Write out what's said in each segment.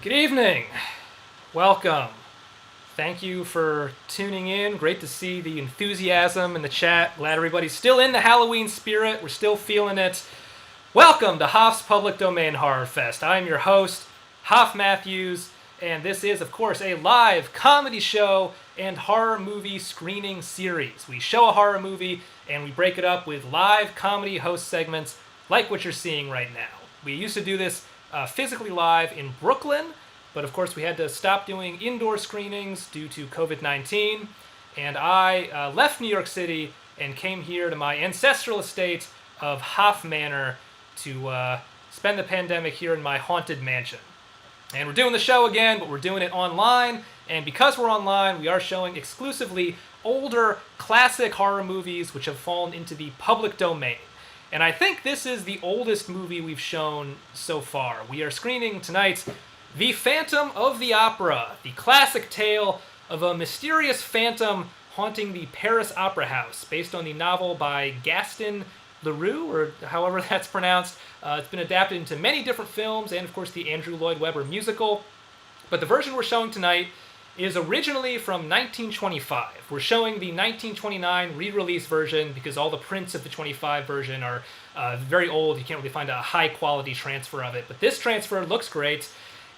Good evening. Welcome. Thank you for tuning in. Great to see the enthusiasm in the chat. Glad everybody's still in the Halloween spirit. We're still feeling it. Welcome to Hoff's Public Domain Horrorfest. I'm your host, Hoff Matthews, and this is, of course, a live comedy show and horror movie screening series. We show a horror movie and we break it up with live comedy host segments like what you're seeing right now. We used to do this physically live in Brooklyn, but of course we had to stop doing indoor screenings due to COVID-19, and I left New York City and came here to my ancestral estate of Hoff Manor to spend the pandemic here in my haunted mansion. And we're doing the show again, but we're doing it online, and because we're online, we are showing exclusively older classic horror movies which have fallen into the public domain. And I think this is the oldest movie we've shown so far. We are screening tonight The Phantom of the Opera, the classic tale of a mysterious phantom haunting the Paris Opera House, based on the novel by Gaston Leroux, or however that's pronounced. It's been adapted into many different films, and of course the Andrew Lloyd Webber musical. But the version we're showing tonight is originally from 1925. We're showing the 1929 re-release version because all the prints of the 25 version are very old. You can't really find a high-quality transfer of it. But this transfer looks great,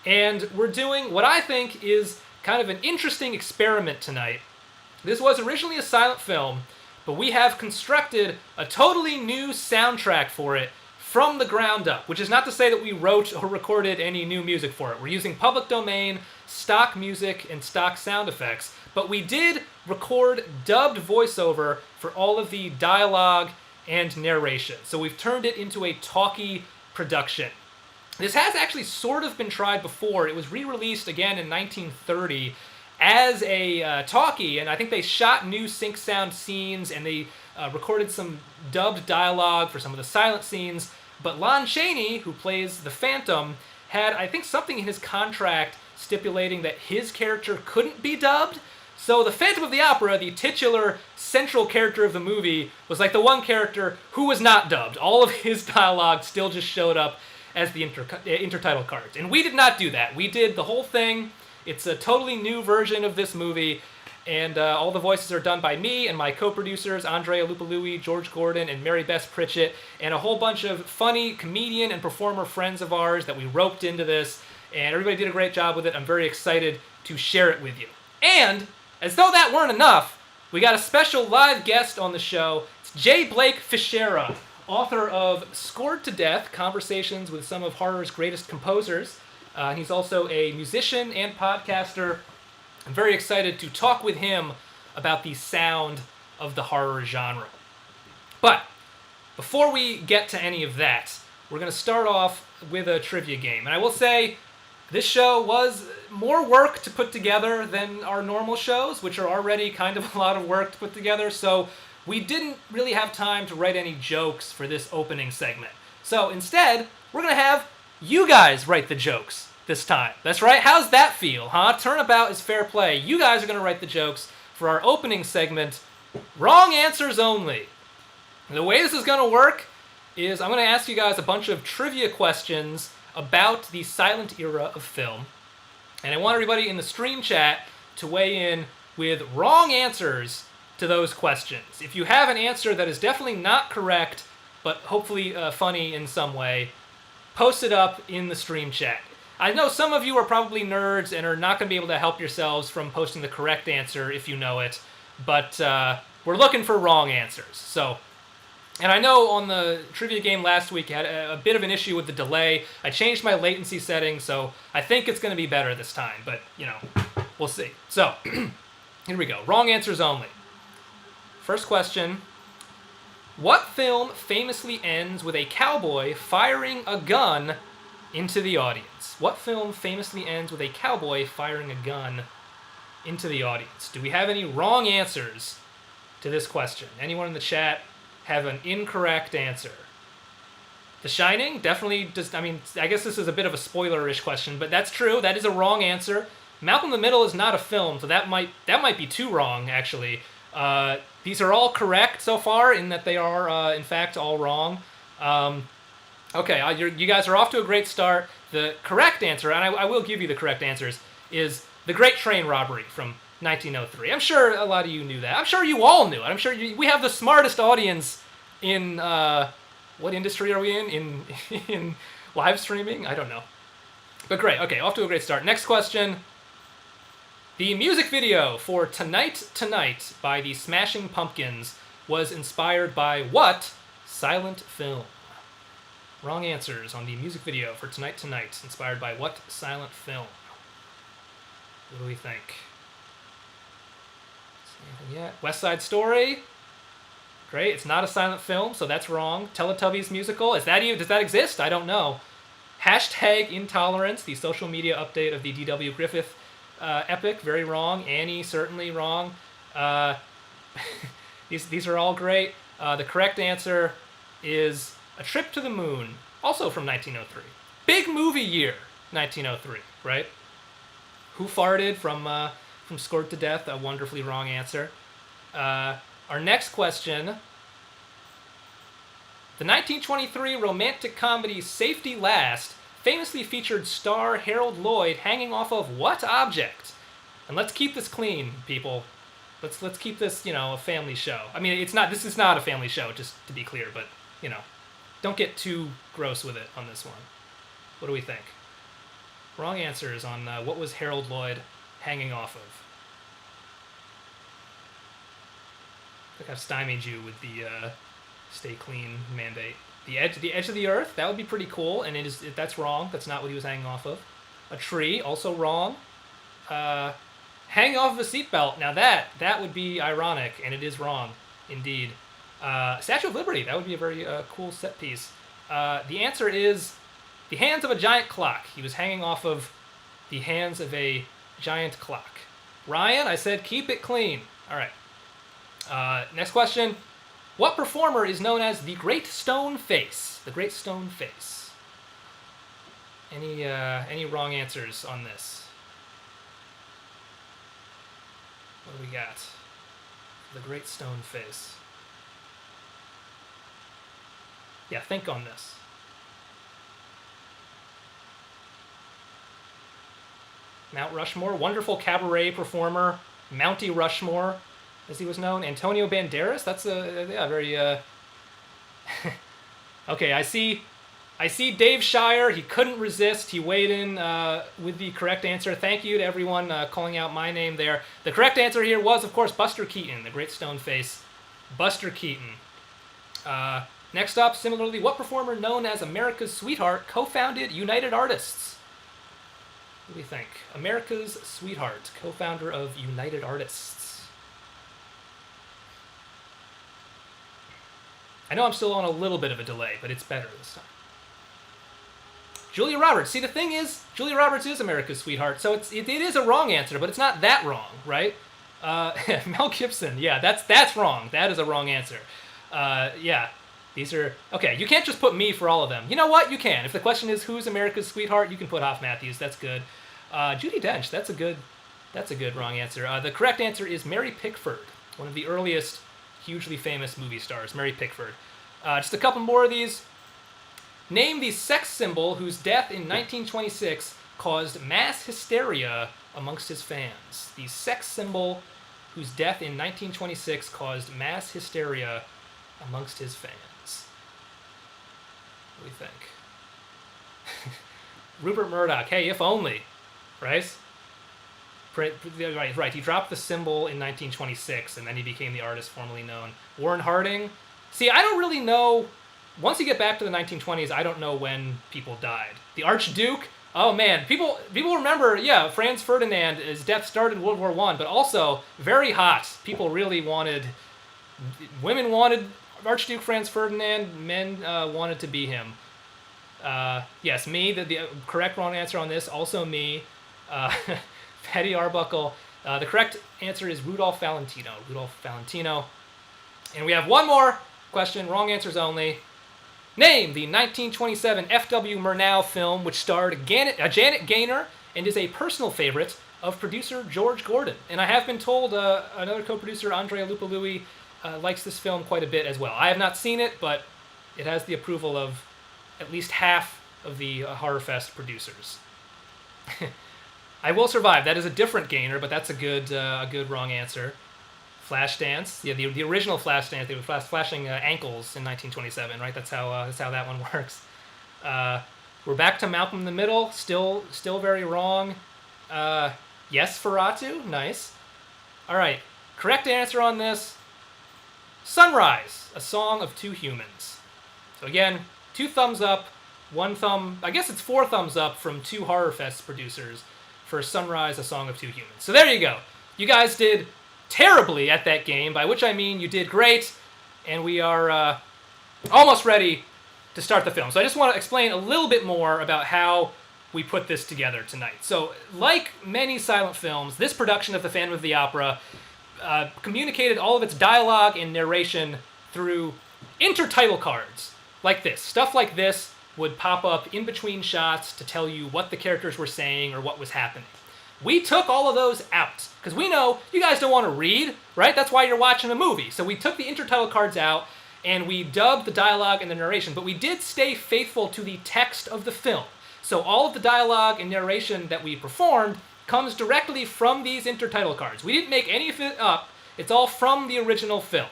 and we're doing what I think is kind of an interesting experiment tonight. This was originally a silent film, but we have constructed a totally new soundtrack for it from the ground up, which is not to say that we wrote or recorded any new music for it. We're using public domain, stock music, and stock sound effects, but we did record dubbed voiceover for all of the dialogue and narration. So we've turned it into a talkie production. This has actually sort of been tried before. It was re-released again in 1930 as a talkie, and I think they shot new sync sound scenes, and they recorded some dubbed dialogue for some of the silent scenes. But Lon Chaney, who plays the Phantom, had, I think, something in his contract stipulating that his character couldn't be dubbed. So the Phantom of the Opera, the titular central character of the movie, was like the one character who was not dubbed. All of his dialogue still just showed up as the intertitle cards. And we did not do that. We did the whole thing. It's a totally new version of this movie, and all the voices are done by me and my co-producers, Andrei Alupului, George Gordon, and Marybess Pritchett, and a whole bunch of funny comedian and performer friends of ours that we roped into this, and everybody did a great job with it. I'm very excited to share it with you. And, as though that weren't enough, we got a special live guest on the show. It's J. Blake Fichera, author of Scored to Death, Conversations with Some of Horror's Greatest Composers. He's also a musician and podcaster. I'm very excited to talk with him about the sound of the horror genre. But before we get to any of that, we're going to start off with a trivia game. And I will say, this show was more work to put together than our normal shows, which are already kind of a lot of work to put together. So we didn't really have time to write any jokes for this opening segment. So instead, we're going to have you guys write the jokes this time. That's right. How's that feel, huh? Turnabout is fair play. You guys are going to write the jokes for our opening segment. Wrong answers only. The way this is going to work is I'm going to ask you guys a bunch of trivia questions about the silent era of film. And I want everybody in the stream chat to weigh in with wrong answers to those questions. If you have an answer that is definitely not correct, but hopefully funny in some way, post it up in the stream chat. I know some of you are probably nerds and are not going to be able to help yourselves from posting the correct answer if you know it, but we're looking for wrong answers. So, and I know on the trivia game last week I had a bit of an issue with the delay. I changed my latency settings, so I think it's going to be better this time, but, you know, we'll see. So, here we go. Wrong answers only. First question. What film famously ends with a cowboy firing a gun into the audience? What film famously ends with a cowboy firing a gun into the audience? Do we have any wrong answers to this question? Anyone in the chat have an incorrect answer? The Shining definitely does. I mean, I guess this is a bit of a spoiler-ish question, but that's true. That is a wrong answer. Malcolm in the Middle is not a film, so that might be too wrong, actually. These are all correct so far in that they are, in fact, all wrong. Okay, you guys are off to a great start. The correct answer, and I will give you the correct answers, is The Great Train Robbery from 1903. I'm sure a lot of you knew that. I'm sure you all knew it. I'm sure we have the smartest audience in, what industry are we in? In live streaming? I don't know. But great, okay, off to a great start. Next question. The music video for Tonight Tonight by the Smashing Pumpkins was inspired by what silent film? Wrong answers on the music video for Tonight Tonight, inspired by what silent film? What do we think? Anything yet? West Side Story. Great, it's not a silent film, so that's wrong. Teletubbies musical, does that exist? I don't know. Hashtag Intolerance, the social media update of the D.W. Griffith epic, very wrong. Annie, certainly wrong. These are all great. The correct answer is A Trip to the Moon, also from 1903. Big movie year, 1903, right? Who Farted from Scored to Death, a wonderfully wrong answer. Our next question. The 1923 romantic comedy Safety Last famously featured star Harold Lloyd hanging off of what object? And let's keep this clean, people. Let's keep this, a family show. I mean, this is not a family show, just to be clear, but, don't get too gross with it on this one. What do we think? Wrong answers on what was Harold Lloyd hanging off of. I think I've stymied you with the stay clean mandate. The edge of the earth, that would be pretty cool, and that's wrong. That's not what he was hanging off of. A tree, also wrong. Hanging off of a seatbelt, now that would be ironic, and it is wrong, indeed. Statue of Liberty, that would be a very cool set piece. The answer is the hands of a giant clock. He was hanging off of the hands of a giant clock. Ryan, I said keep it clean. All right. Next question. What performer is known as the Great Stone Face? The Great Stone Face. Any wrong answers on this? What do we got? The Great Stone Face. Yeah, think on this. Mount Rushmore, wonderful cabaret performer, Mountie Rushmore, as he was known. Antonio Banderas, that's very, Okay, I see Dave Shire, he couldn't resist, he weighed in with the correct answer. Thank you to everyone calling out my name there. The correct answer here was, of course, Buster Keaton, the Great Stone Face, Buster Keaton. Next up, similarly, what performer known as America's Sweetheart co-founded United Artists? What do we think? America's Sweetheart, co-founder of United Artists. I know I'm still on a little bit of a delay, but it's better this time. Julia Roberts. See, the thing is, Julia Roberts is America's Sweetheart, so it is a wrong answer, but it's not that wrong, right? Mel Gibson. Yeah, that's wrong. That is a wrong answer. Yeah. These are... Okay, you can't just put me for all of them. You know what? You can. If the question is who's America's Sweetheart, you can put Hoff Matthews. That's good. Judi Dench. That's a good wrong answer. The correct answer is Mary Pickford, one of the earliest hugely famous movie stars. Mary Pickford. Just a couple more of these. Name the sex symbol whose death in 1926 caused mass hysteria amongst his fans. The sex symbol whose death in 1926 caused mass hysteria amongst his fans. What do we think? Rupert Murdoch. Hey, if only, right? Right. He dropped the symbol in 1926, and then he became the artist formerly known. Warren Harding. See, I don't really know. Once you get back to the 1920s, I don't know when people died. The Archduke. Oh man, people remember. Yeah, Franz Ferdinand. His death started World War I, but also very hot. People really wanted. Women wanted Archduke Franz Ferdinand. Men wanted to be him. Yes, me. The correct wrong answer on this. Also me. Patty Arbuckle. The correct answer is Rudolph Valentino. Rudolph Valentino. And we have one more question. Wrong answers only. Name the 1927 F.W. Murnau film which starred Janet Gaynor and is a personal favorite of producer George Gordon. And I have been told another co-producer, Andrei Alupului, likes this film quite a bit as well. I have not seen it, but it has the approval of at least half of the HorrorFest producers. I Will Survive. That is a different gainer, but that's a good wrong answer. Flashdance. Yeah, the original Flashdance. They were flashing ankles in 1927, right? That's how that one works. We're back to Malcolm in the Middle. Still very wrong. Yes, Ferratu. Nice. All right. Correct answer on this. Sunrise, A Song of Two Humans. So again, 2 thumbs up, 1 thumb. I guess it's 4 thumbs up from 2 HorrorFest producers for Sunrise, A Song of Two Humans. So there you go. You guys did terribly at that game, by which I mean you did great, and we are almost ready to start the film. So I just want to explain a little bit more about how we put this together tonight. So, like many silent films, this production of The Phantom of the Opera communicated all of its dialogue and narration through intertitle cards like this. Stuff like this would pop up in between shots to tell you what the characters were saying or what was happening. We took all of those out because we know you guys don't want to read, right? That's why you're watching a movie. So we took the intertitle cards out and we dubbed the dialogue and the narration, but we did stay faithful to the text of the film. So all of the dialogue and narration that we performed comes directly from these intertitle cards. We didn't make any of it up. It's all from the original film.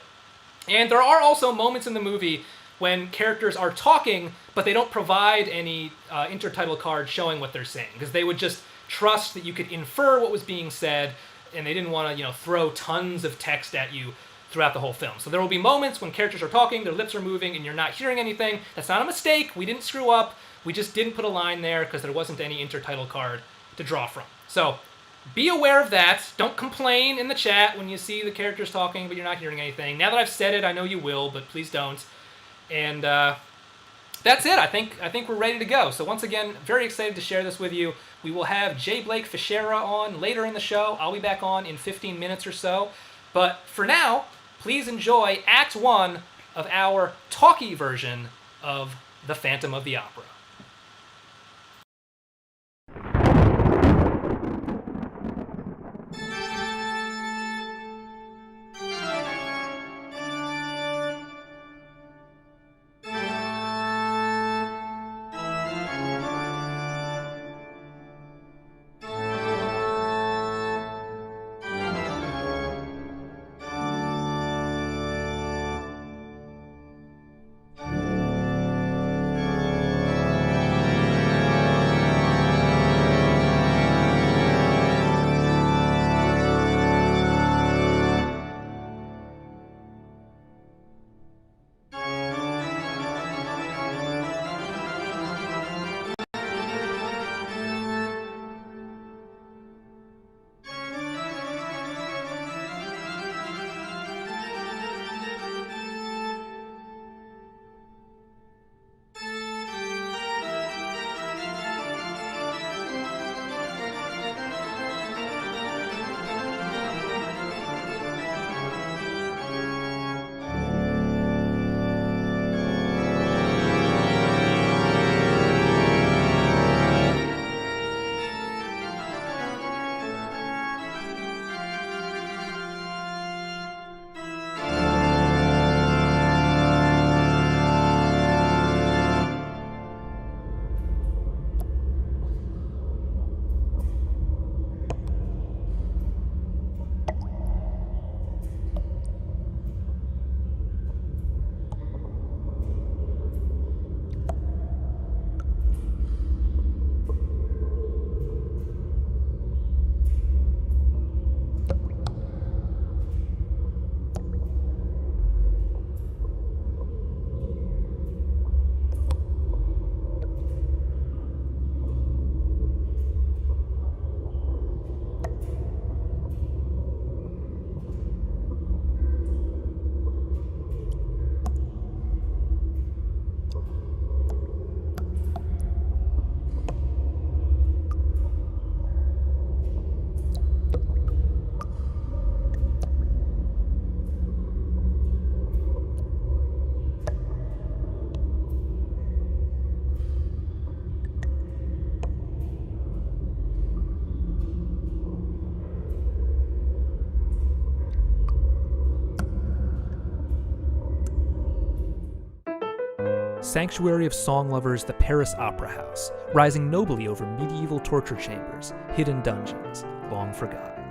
And there are also moments in the movie when characters are talking, but they don't provide any intertitle card showing what they're saying, because they would just trust that you could infer what was being said, and they didn't want to, throw tons of text at you throughout the whole film. So there will be moments when characters are talking, their lips are moving, and you're not hearing anything. That's not a mistake. We didn't screw up. We just didn't put a line there because there wasn't any intertitle card to draw from. So be aware of that. Don't complain in the chat when you see the characters talking but you're not hearing anything. Now that I've said it, I know you will, but please don't. And that's it. I think we're ready to go. So once again, very excited to share this with you. We will have J. Blake Fichera on later in the show. I'll be back on in 15 minutes or so. But for now, please enjoy Act 1 of our talkie version of The Phantom of the Opera. Sanctuary of song lovers, the Paris Opera House, rising nobly over medieval torture chambers, hidden dungeons, long forgotten.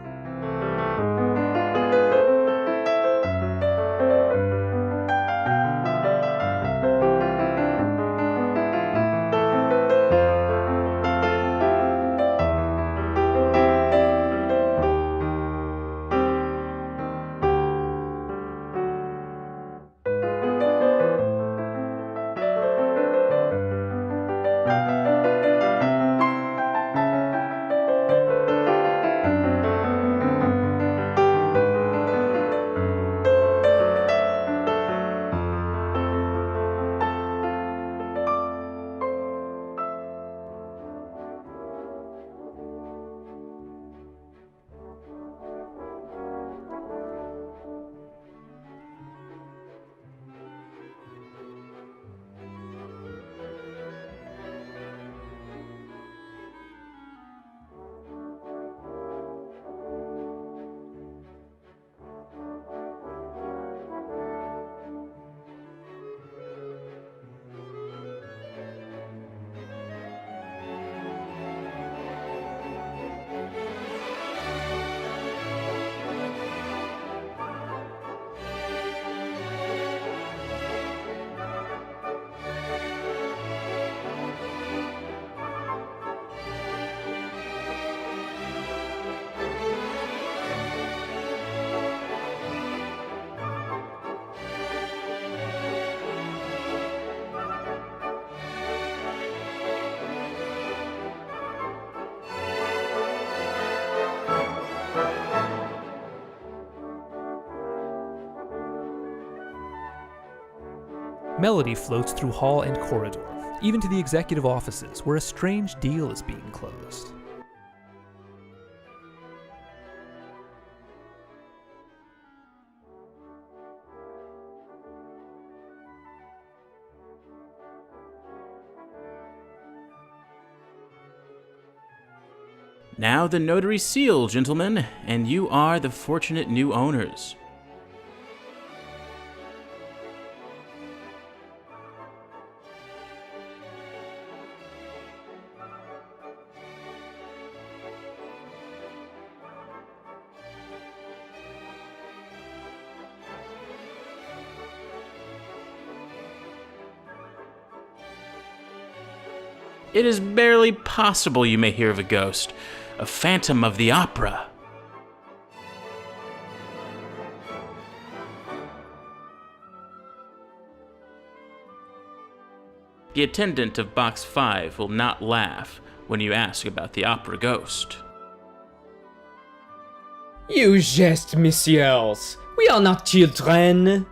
Melody floats through hall and corridor, even to the executive offices, where a strange deal is being closed. Now the notary seal, gentlemen, and you are the fortunate new owners. It is barely possible you may hear of a ghost, a phantom of the opera. The attendant of Box 5 will not laugh when you ask about the opera ghost. You jest, messieurs. We are not children.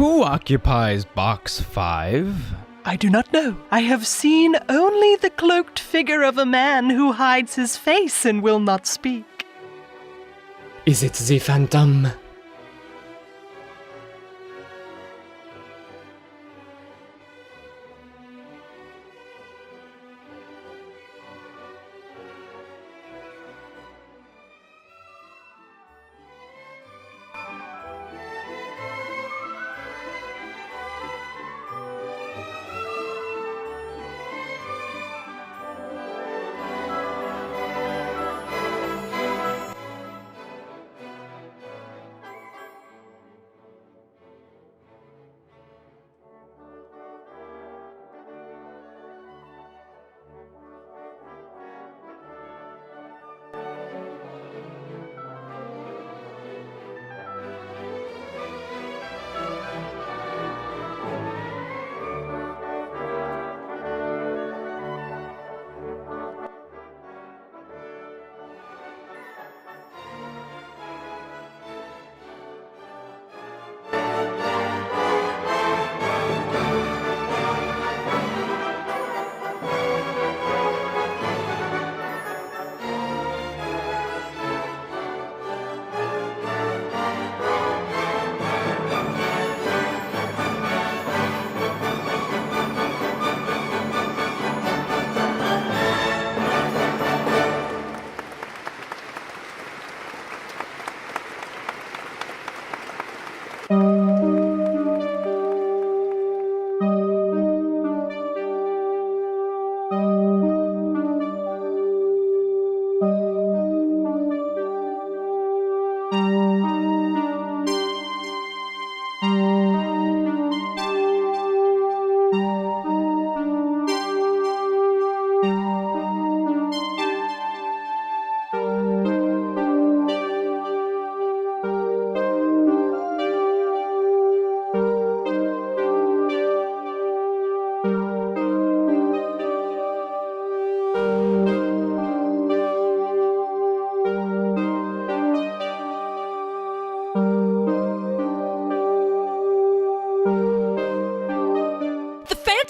Who occupies Box 5? I do not know. I have seen only the cloaked figure of a man who hides his face and will not speak. Is it the phantom?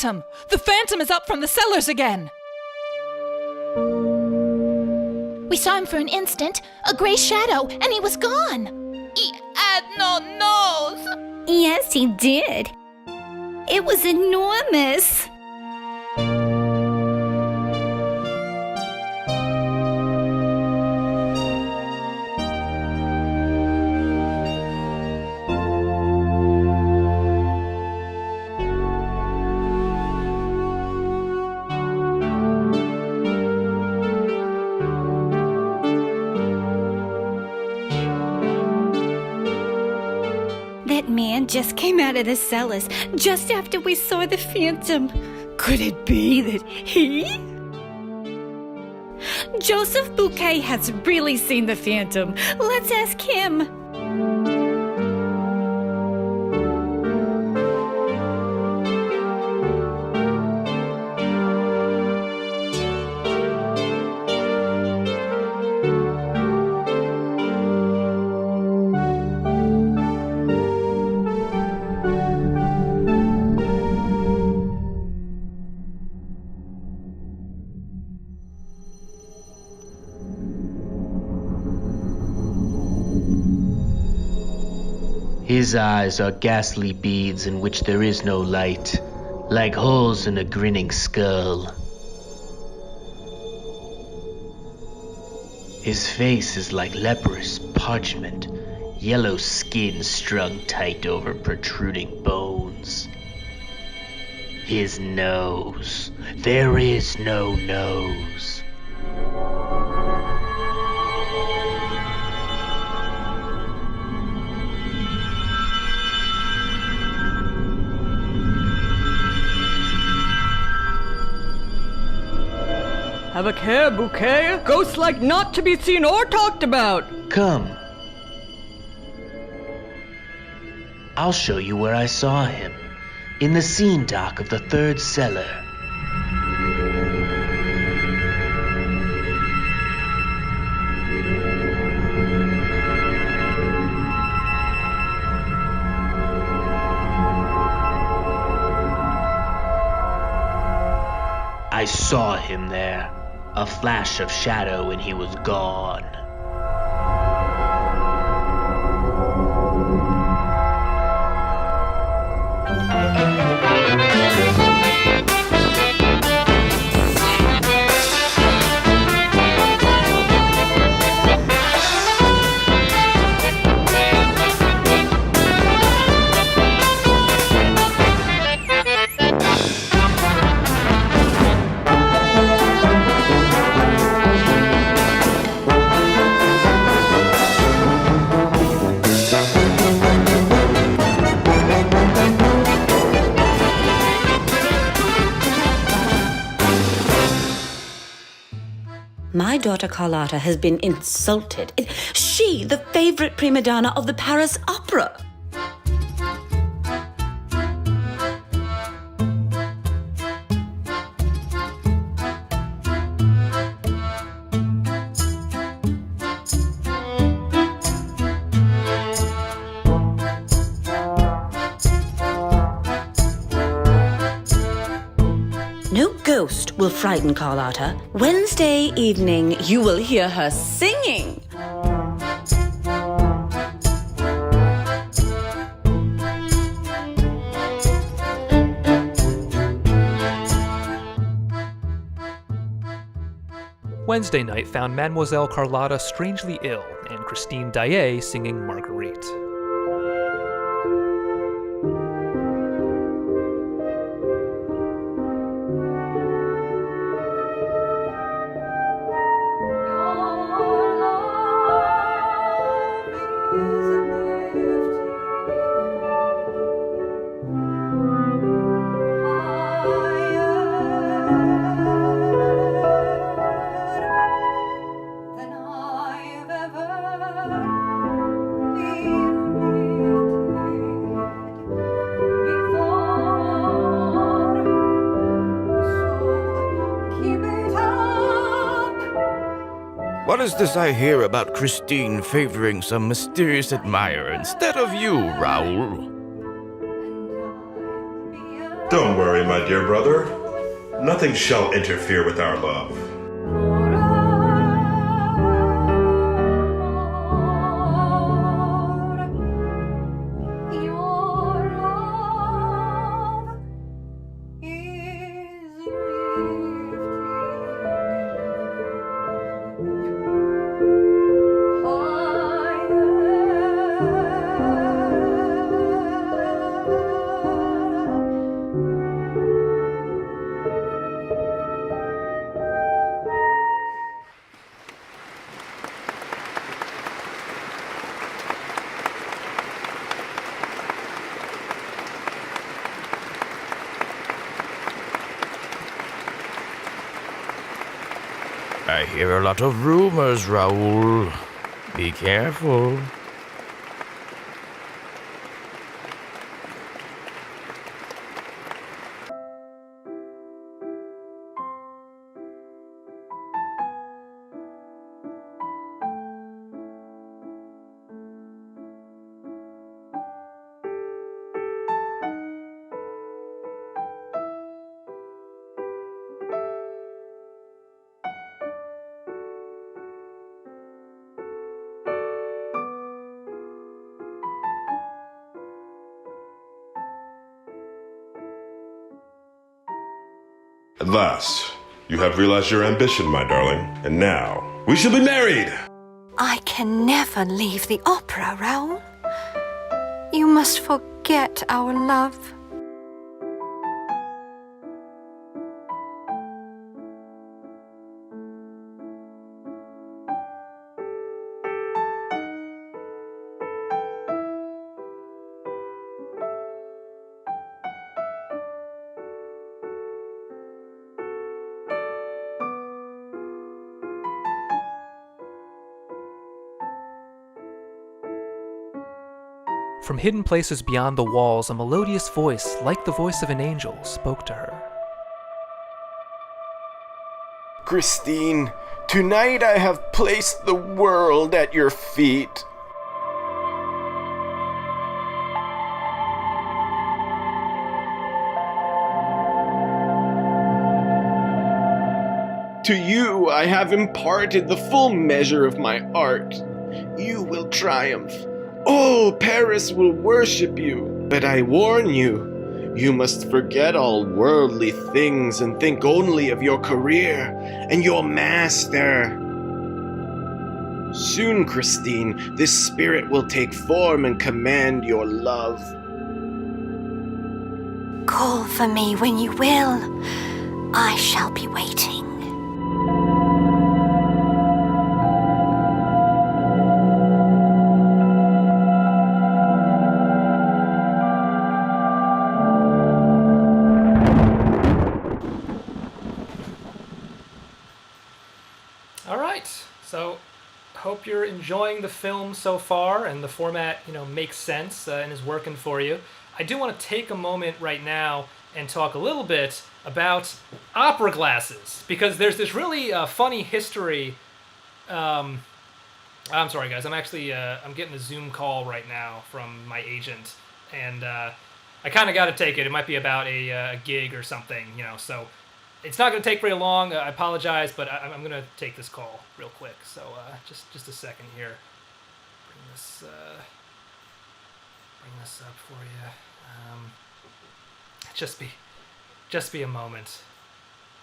phantom! The phantom is up from the cellars again! We saw him for an instant, a gray shadow, and he was gone. He had no nose! Yes, he did. It was enormous. That man just came out of the cellars just after we saw the phantom. Could it be that he? Joseph Bouquet has really seen the phantom. Let's ask him. His eyes are ghastly beads in which there is no light, like holes in a grinning skull. His face is like leprous parchment, yellow skin strung tight over protruding bones. His nose, there is no nose. Have a care, Bouquet. Ghosts like not to be seen or talked about. Come. I'll show you where I saw him. In the scene dock of the third cellar. I saw him there. A flash of shadow and he was gone. My daughter Carlotta has been insulted. She, the favorite prima donna of the Paris Opera. No ghost will frighten Carlotta. Wednesday evening, you will hear her singing. Wednesday night found Mademoiselle Carlotta strangely ill and Christine Daae singing Marguerite. What is this I hear about Christine favoring some mysterious admirer instead of you, Raoul? Don't worry, my dear brother. Nothing shall interfere with our love. I hear a lot of rumors, Raoul. Be careful. At last, you have realized your ambition, my darling, and now we shall be married! I can never leave the opera, Raoul. You must forget our love. From hidden places beyond the walls, a melodious voice, like the voice of an angel, spoke to her. Christine, tonight I have placed the world at your feet. To you I have imparted the full measure of my art. You will triumph. All Paris will worship you. But I warn you, you must forget all worldly things and think only of your career and your master. Soon, Christine, this spirit will take form and command your love. Call for me when you will. I shall be waiting. So, hope you're enjoying the film so far, and the format, makes sense and is working for you. I do want to take a moment right now and talk a little bit about opera glasses, because there's this really funny history. I'm sorry, guys. I'm actually I'm getting a Zoom call right now from my agent, and I kind of got to take it. It might be about a gig or something, so. It's not going to take very long. I apologize, but I'm going to take this call real quick. So just a second here. Bring this up for you. Just be a moment.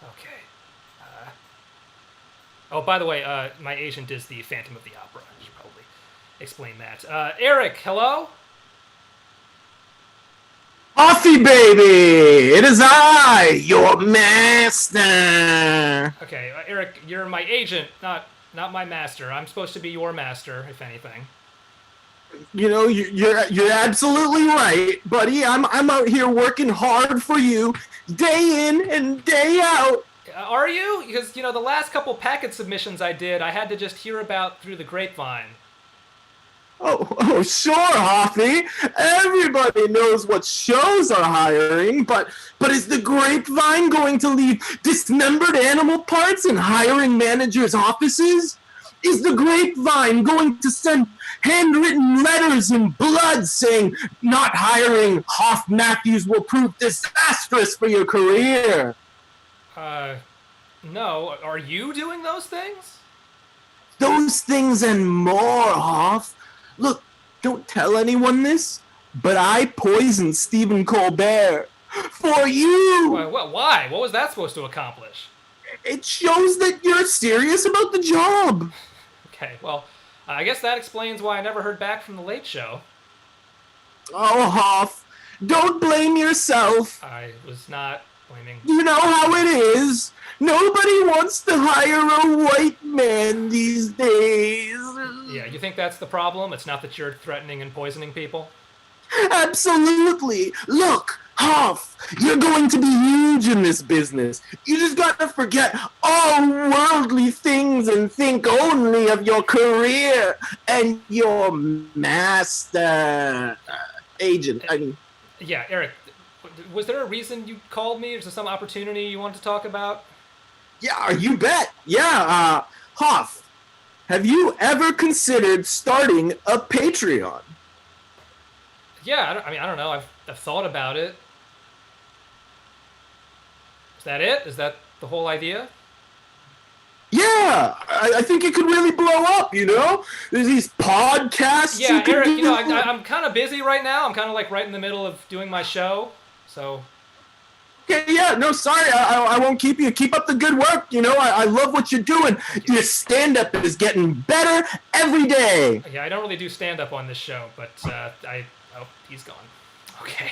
Okay. Oh, by the way, my agent is the Phantom of the Opera. I should probably explain that. Eric, hello? Hoffy, baby! It is I, your master! Okay, Eric, you're my agent, not my master. I'm supposed to be your master, if anything. You're absolutely right, buddy. I'm out here working hard for you, day in and day out. Are you? Because, the last couple packet submissions I did, I had to just hear about through the grapevine. Oh, sure, Hoffy. Everybody knows what shows are hiring, but is the grapevine going to leave dismembered animal parts in hiring managers' offices? Is the grapevine going to send handwritten letters in blood saying not hiring Hoff Matthews will prove disastrous for your career? No. Are you doing those things? Those things and more, Hoff. Look, don't tell anyone this, but I poisoned Stephen Colbert for you! Why? What was that supposed to accomplish? It shows that you're serious about the job. Okay, well, I guess that explains why I never heard back from the Late Show. Oh, Hoff, don't blame yourself. I was not blaming... You know how it is. Nobody wants to hire a white man these days. Yeah, you think that's the problem? It's not that you're threatening and poisoning people? Absolutely. Look, Hoff, you're going to be huge in this business. You just gotta forget all worldly things and think only of your career and your master agent. Yeah, Eric, was there a reason you called me? Is there some opportunity you wanted to talk about? Yeah, you bet. Yeah, Hoff, have you ever considered starting a Patreon? Yeah, I don't know. I've thought about it. Is that it? Is that the whole idea? Yeah, I think it could really blow up, you know? There's these podcasts. Yeah, Eric, you know, I'm kind of busy right now. I'm kind of like right in the middle of doing my show, so... Okay, yeah, no, sorry, I won't keep you. Keep up the good work, you know? I love what you're doing. Your stand-up is getting better every day. Yeah, I don't really do stand-up on this show, but Oh, he's gone. Okay.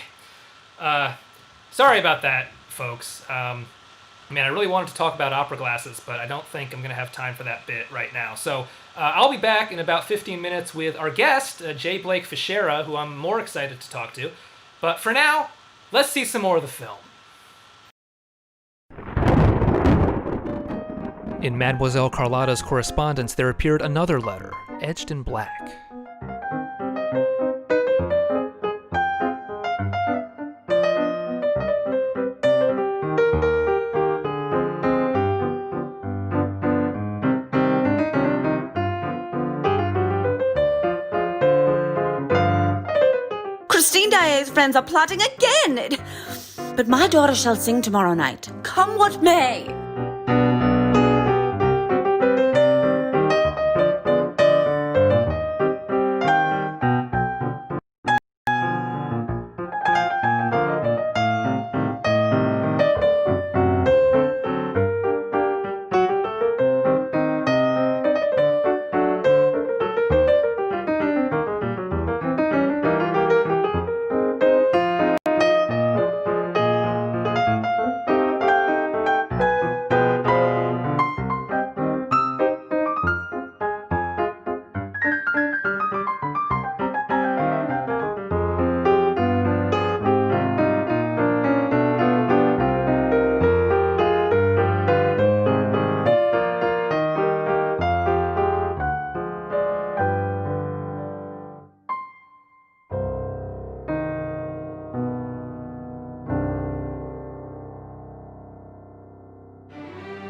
Sorry about that, folks. Man, I really wanted to talk about opera glasses, but I don't think I'm going to have time for that bit right now. So I'll be back in about 15 minutes with our guest, J. Blake Fichera, who I'm more excited to talk to. But for now, let's see some more of the film. In Mademoiselle Carlotta's correspondence, there appeared another letter, edged in black. Christine Daae's friends are plotting again. But my daughter shall sing tomorrow night, come what may.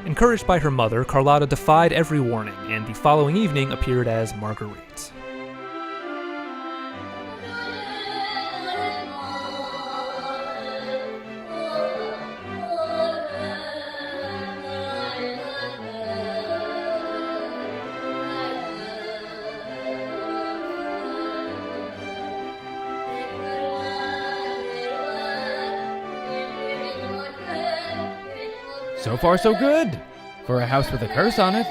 Encouraged by her mother, Carlotta defied every warning, and the following evening appeared as Marguerite. So far, so good. For a house with a curse on it.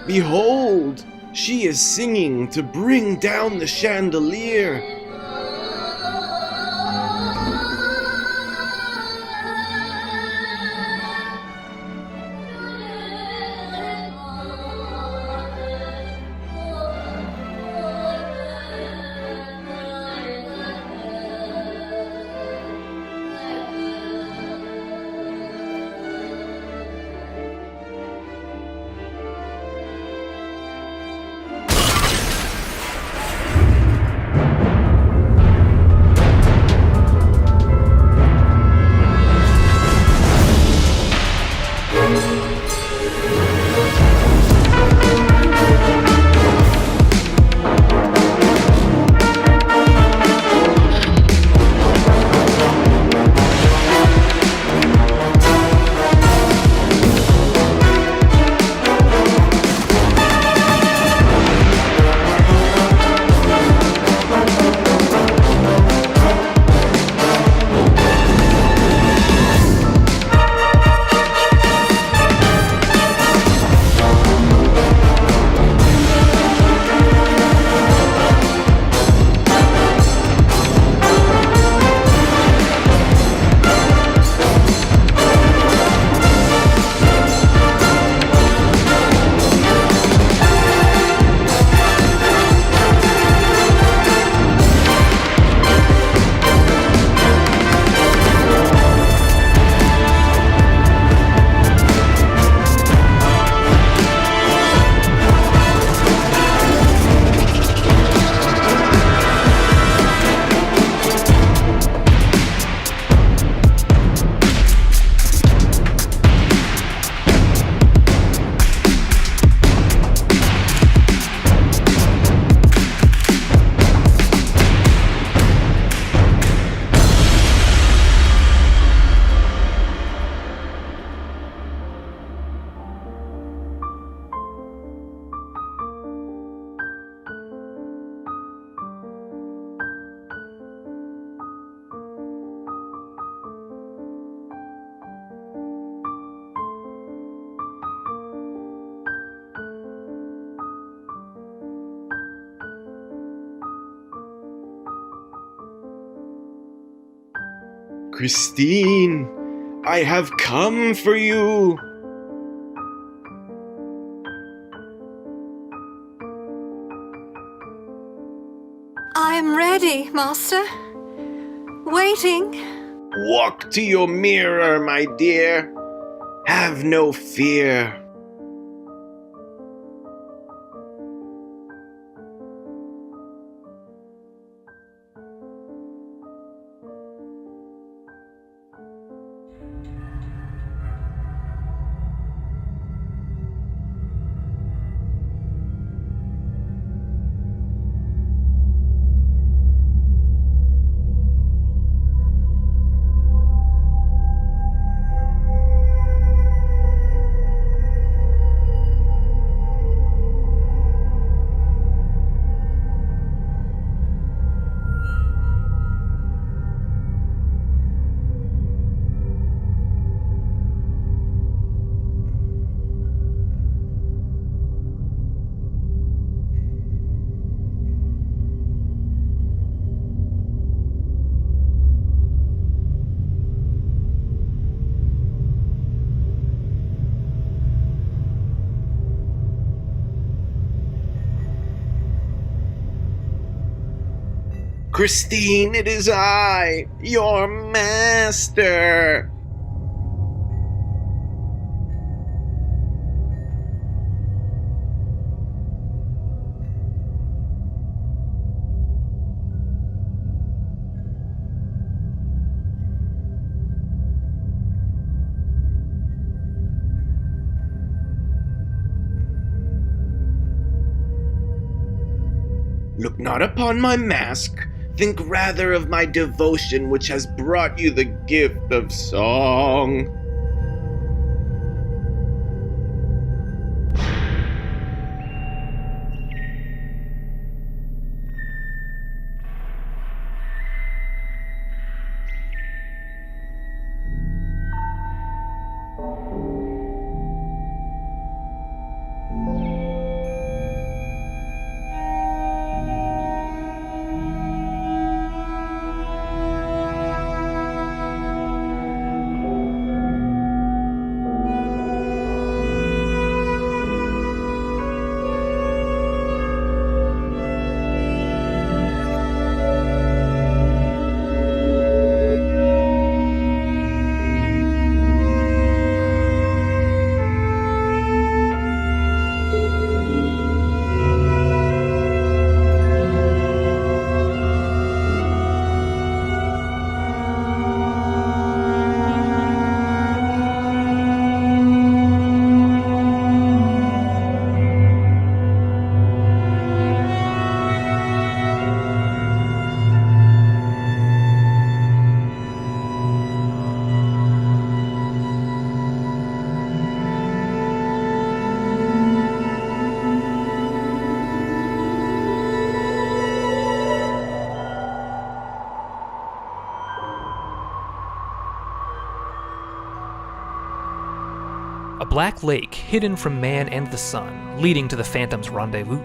Behold, she is singing to bring down the chandelier. Christine, I have come for you. I am ready, Master. Waiting. Walk to your mirror, my dear. Have no fear. Christine, it is I, your master. Look not upon my mask. Think rather of my devotion, which has brought you the gift of song. a black lake hidden from man and the sun, leading to the Phantom's rendezvous.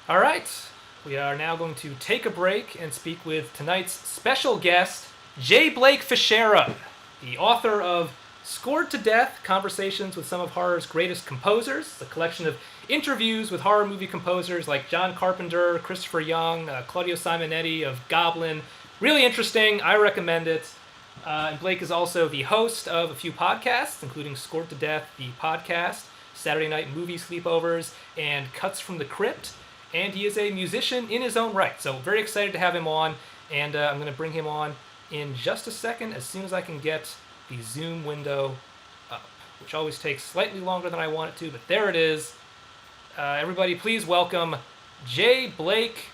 All right, we are now going to take a break and speak with tonight's special guest, J. Blake Fichera, the author of Scored to Death, Conversations with Some of Horror's Greatest Composers, a collection of interviews with horror movie composers like John Carpenter, Christopher Young, Claudio Simonetti of Goblin. Really interesting. I recommend it. And Blake is also the host of a few podcasts, including Scored to Death, the podcast, Saturday Night Movie Sleepovers, and Cuts from the Crypt. And he is a musician in his own right. So very excited to have him on. And I'm going to bring him on in just a second as soon as I can get the Zoom window up, which always takes slightly longer than I want it to, but there it is. Everybody, please welcome J. Blake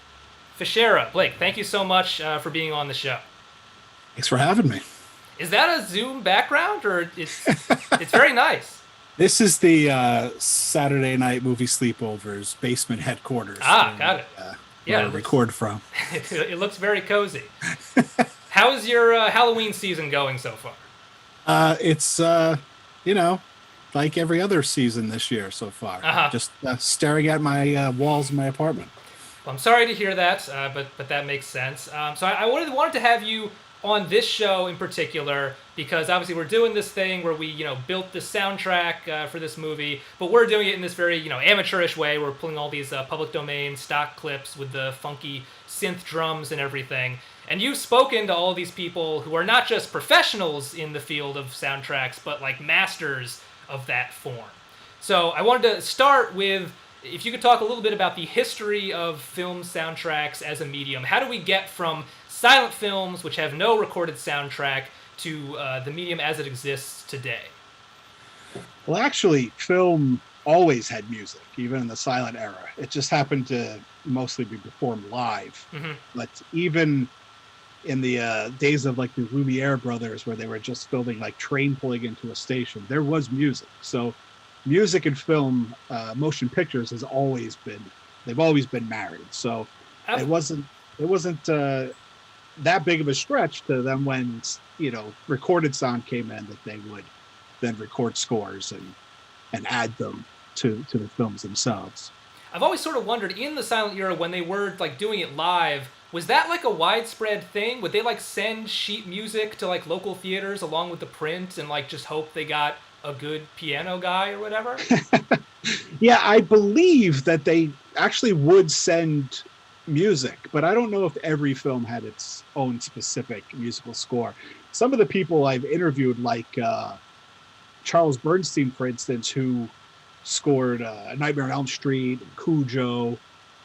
Fichera. Blake, thank you so much for being on the show. Thanks for having me. Is that a Zoom background, or it's very nice? This is the Saturday Night Movie Sleepovers basement headquarters. Got it. Where I record from. It looks very cozy. How is your Halloween season going so far? It's, like every other season this year so far. Just staring at my walls in my apartment. Well, I'm sorry to hear that, but that makes sense. So I wanted to have you on this show in particular because obviously we're doing this thing where we, built the soundtrack for this movie, but we're doing it in this very, amateurish way. We're pulling all these public domain stock clips with the funky synth drums and everything. And you've spoken to all these people who are not just professionals in the field of soundtracks, but like masters of that form. So I wanted to start with, if you could talk a little bit about the history of film soundtracks as a medium. How do we get from silent films, which have no recorded soundtrack, to the medium as it exists today? Well, actually, film always had music, even in the silent era. It just happened to mostly be performed live. Mm-hmm. But even in the days of like the Lumiere brothers, where they were just filming like train pulling into a station, there was music. So music and film, motion pictures they've always been married. So it wasn't that big of a stretch to them when, recorded sound came in, that they would then record scores and add them to the films themselves. I've always sort of wondered, in the silent era, when they were like doing it live, Was that like a widespread thing? Would they like send sheet music to like local theaters along with the print and like just hope they got a good piano guy or whatever? Yeah, I believe that they actually would send music, but I don't know if every film had its own specific musical score. Some of the people I've interviewed, like Charles Bernstein, for instance, who scored Nightmare on Elm Street, Cujo.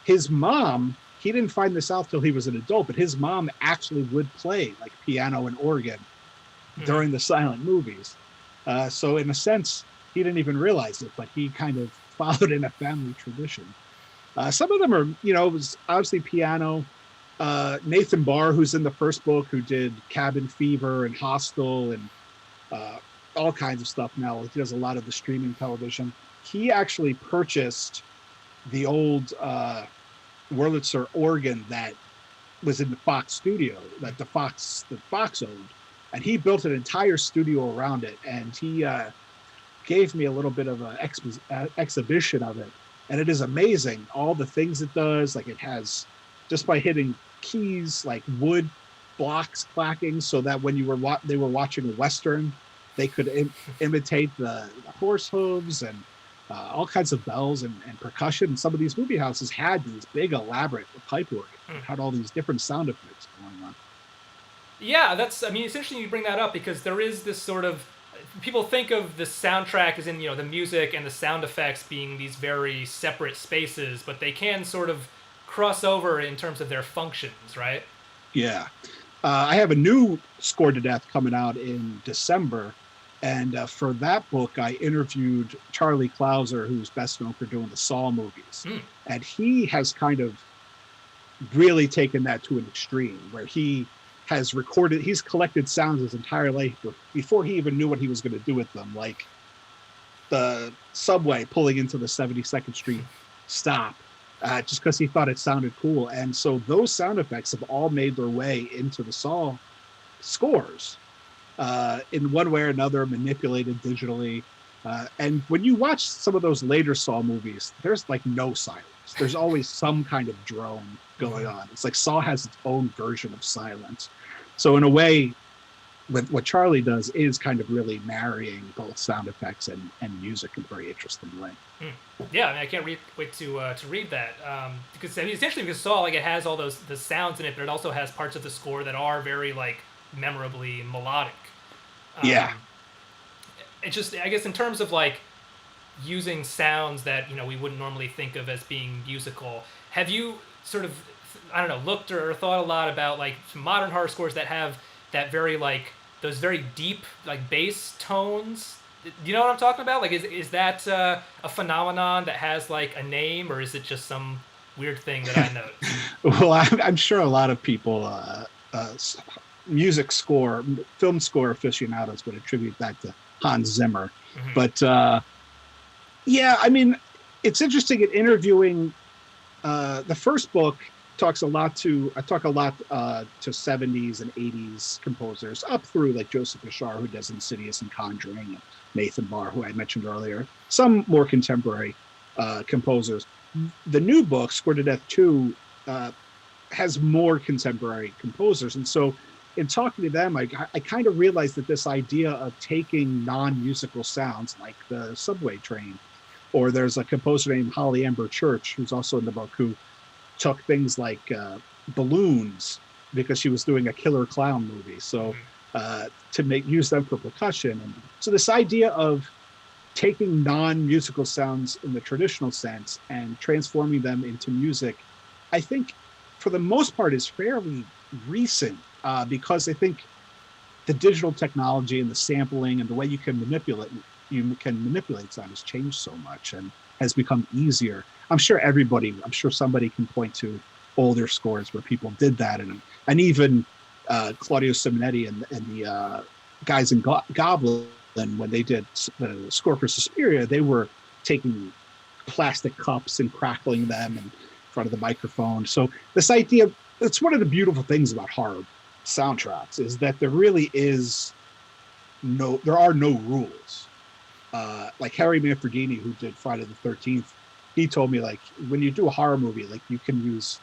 His mom, he didn't find this out till he was an adult, but his mom actually would play like piano and organ during the silent movies. So in a sense, he didn't even realize it, but he kind of followed in a family tradition. Some of them are, you know, it was obviously piano. Nathan Barr, who's in the first book, who did Cabin Fever and Hostel and all kinds of stuff now. He does a lot of the streaming television. He actually purchased the old Wurlitzer organ that was in the Fox studio, that the Fox owned. And he built an entire studio around it. And he gave me a little bit of an exhibition of it. And it is amazing, all the things it does. Like it has, just by hitting keys, like wood blocks clacking, so that when they were watching a Western, they could imitate the horse hooves and all kinds of bells and percussion. And some of these movie houses had these big, elaborate pipe organs. It had all these different sound effects going on. Yeah, it's interesting you bring that up, because there is this sort of, people think of the soundtrack as in, you know, the music and the sound effects being these very separate spaces, but they can sort of cross over in terms of their functions, right? Yeah. I have a new Scored to Death coming out in December. And for that book, I interviewed Charlie Clouser, who's best known for doing the Saw movies. And he has kind of really taken that to an extreme, where he's collected sounds his entire life before he even knew what he was going to do with them, like the subway pulling into the 72nd Street stop, just because he thought it sounded cool. And so those sound effects have all made their way into the Saw scores. In one way or another, manipulated digitally. And when you watch some of those later Saw movies, there's like no silence. There's always some kind of drone going on. It's like Saw has its own version of silence. So in a way, what Charlie does is kind of really marrying both sound effects and music in a very interesting way. Yeah, I can't wait to read that. Because essentially, because Saw, like, it has all the sounds in it, but it also has parts of the score that are very like memorably melodic. Yeah. It just, I guess, in terms of like using sounds that, you know, we wouldn't normally think of as being musical, have you sort of, I don't know, looked or thought a lot about like modern horror scores that have that very like those very deep like bass tones? Do you know what I'm talking about? Like, is that a phenomenon that has like a name, or is it just some weird thing that I noticed? Well, I'm sure a lot of people film score aficionados would attribute that to Hans Zimmer. But yeah, I mean, it's interesting in interviewing. The first book I talk a lot to 70s and 80s composers, up through like Joseph Fichera, who does Insidious and Conjuring, and Nathan Barr, who I mentioned earlier, some more contemporary composers. The new book, Scored to Death 2, has more contemporary composers. And so in talking to them, I kind of realized that this idea of taking non-musical sounds like the subway train, or there's a composer named Holly Amber Church, who's also in the book, who took things like balloons, because she was doing a killer clown movie. So to use them for percussion. And so this idea of taking non-musical sounds in the traditional sense and transforming them into music, I think for the most part is fairly recent, because I think the digital technology and the sampling and the way you can manipulate sound has changed so much and has become easier. I'm sure somebody can point to older scores where people did that, and even Claudio Simonetti and the guys in Goblin, when they did the score for Suspiria, they were taking plastic cups and crackling them in front of the microphone. So this idea, it's one of the beautiful things about horror soundtracks, is that there really there are no rules. Like Harry Manfredini, who did Friday the 13th, he told me, like, when you do a horror movie, like, you can use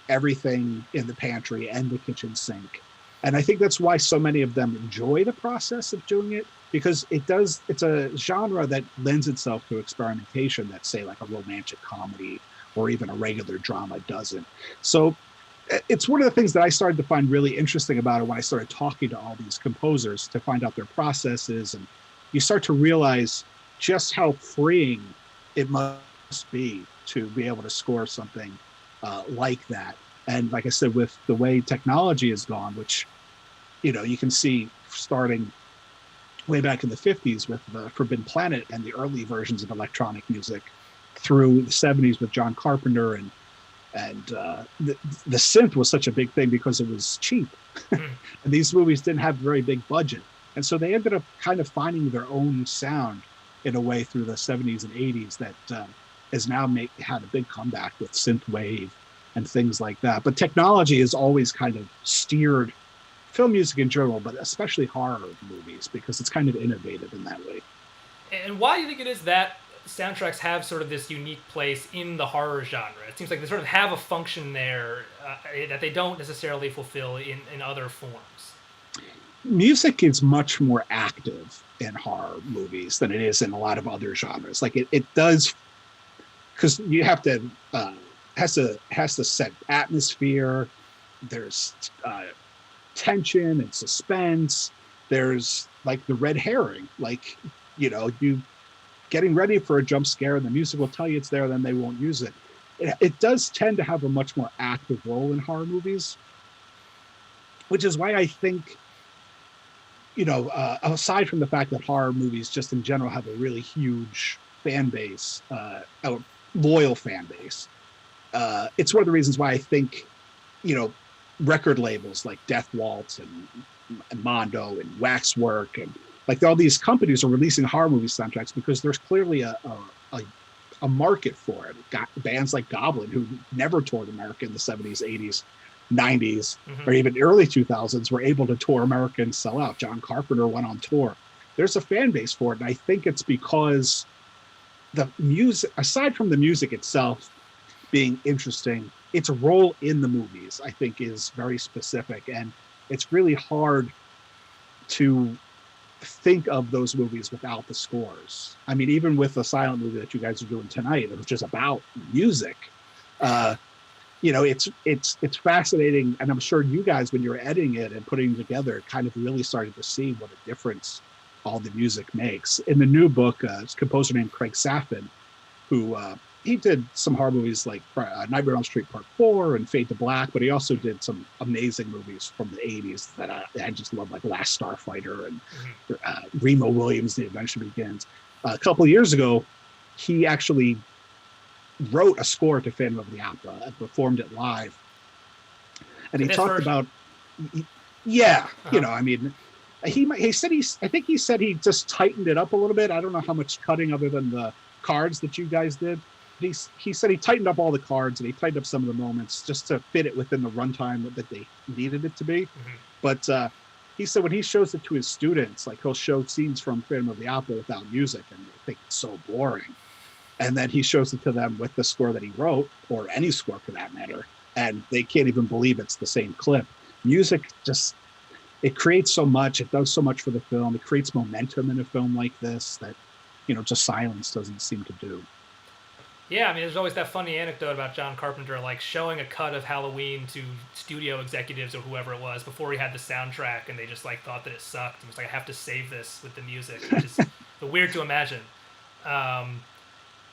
everything in the pantry and the kitchen sink. And I think that's why so many of them enjoy the process of doing it, because it's a genre that lends itself to experimentation that, say, like a romantic comedy or even a regular drama doesn't. So it's one of the things that I started to find really interesting about it when I started talking to all these composers to find out their processes. And you start to realize just how freeing it must be to be able to score something like that. And like I said, with the way technology has gone, which, you can see starting way back in the 50s with the Forbidden Planet and the early versions of electronic music through the 70s with John Carpenter, and the synth was such a big thing because it was cheap. And these movies didn't have a very big budget. And so they ended up kind of finding their own sound in a way through the 70s and 80s that has now had a big comeback with synth wave and things like that. But technology has always kind of steered film music in general, but especially horror movies, because it's kind of innovative in that way. And why do you think it is that soundtracks have sort of this unique place in the horror genre? It seems like they sort of have a function there that they don't necessarily fulfill in other forms. Music is much more active in horror movies than it is in a lot of other genres. Like it does, because you have to has to set atmosphere. There's tension and suspense. There's like the red herring, like you getting ready for a jump scare, and the music will tell you it's there, then they won't use it. It does tend to have a much more active role in horror movies, which is why I think, aside from the fact that horror movies just in general have a really huge fan base, a loyal fan base, it's one of the reasons why I think, record labels like Death Waltz and Mondo and Waxwork and like all these companies are releasing horror movie soundtracks because there's clearly a market for it. Bands like Goblin, who never toured America in the 70s, 80s, 90s, or even early 2000s, were able to tour America and sell out. John Carpenter went on tour. There's a fan base for it, and I think it's because the music, aside from the music itself being interesting, its role in the movies, I think, is very specific, and it's really hard to think of those movies without the scores. I mean, even with the silent movie that you guys are doing tonight, which is about music, it's fascinating, and I'm sure you guys, when you were editing it and putting it together, kind of really started to see what a difference all the music makes. In the new book, it's a composer named Craig Saffin, who he did some horror movies like Nightmare on Elm Street Part 4 and Fade to Black, but he also did some amazing movies from the 80s that I just love, like Last Starfighter and Remo Williams' The Adventure Begins. A couple of years ago, he actually wrote a score to Phantom of the Opera and performed it live. And he talked about, I mean, he said I think he said he just tightened it up a little bit. I don't know how much cutting other than the cards that you guys did. He said he tightened up all the cards and he tightened up some of the moments just to fit it within the runtime that they needed it to be. But he said when he shows it to his students, like he'll show scenes from Phantom of the Opera without music and they think it's so boring. And then he shows it to them with the score that he wrote, or any score for that matter, and they can't even believe it's the same clip. Music just, it creates so much, it does so much for the film, it creates momentum in a film like this that, just silence doesn't seem to do. Yeah, I mean, there's always that funny anecdote about John Carpenter, like showing a cut of Halloween to studio executives or whoever it was before he had the soundtrack, and they just like thought that it sucked. And was like, I have to save this with the music. It's just weird to imagine.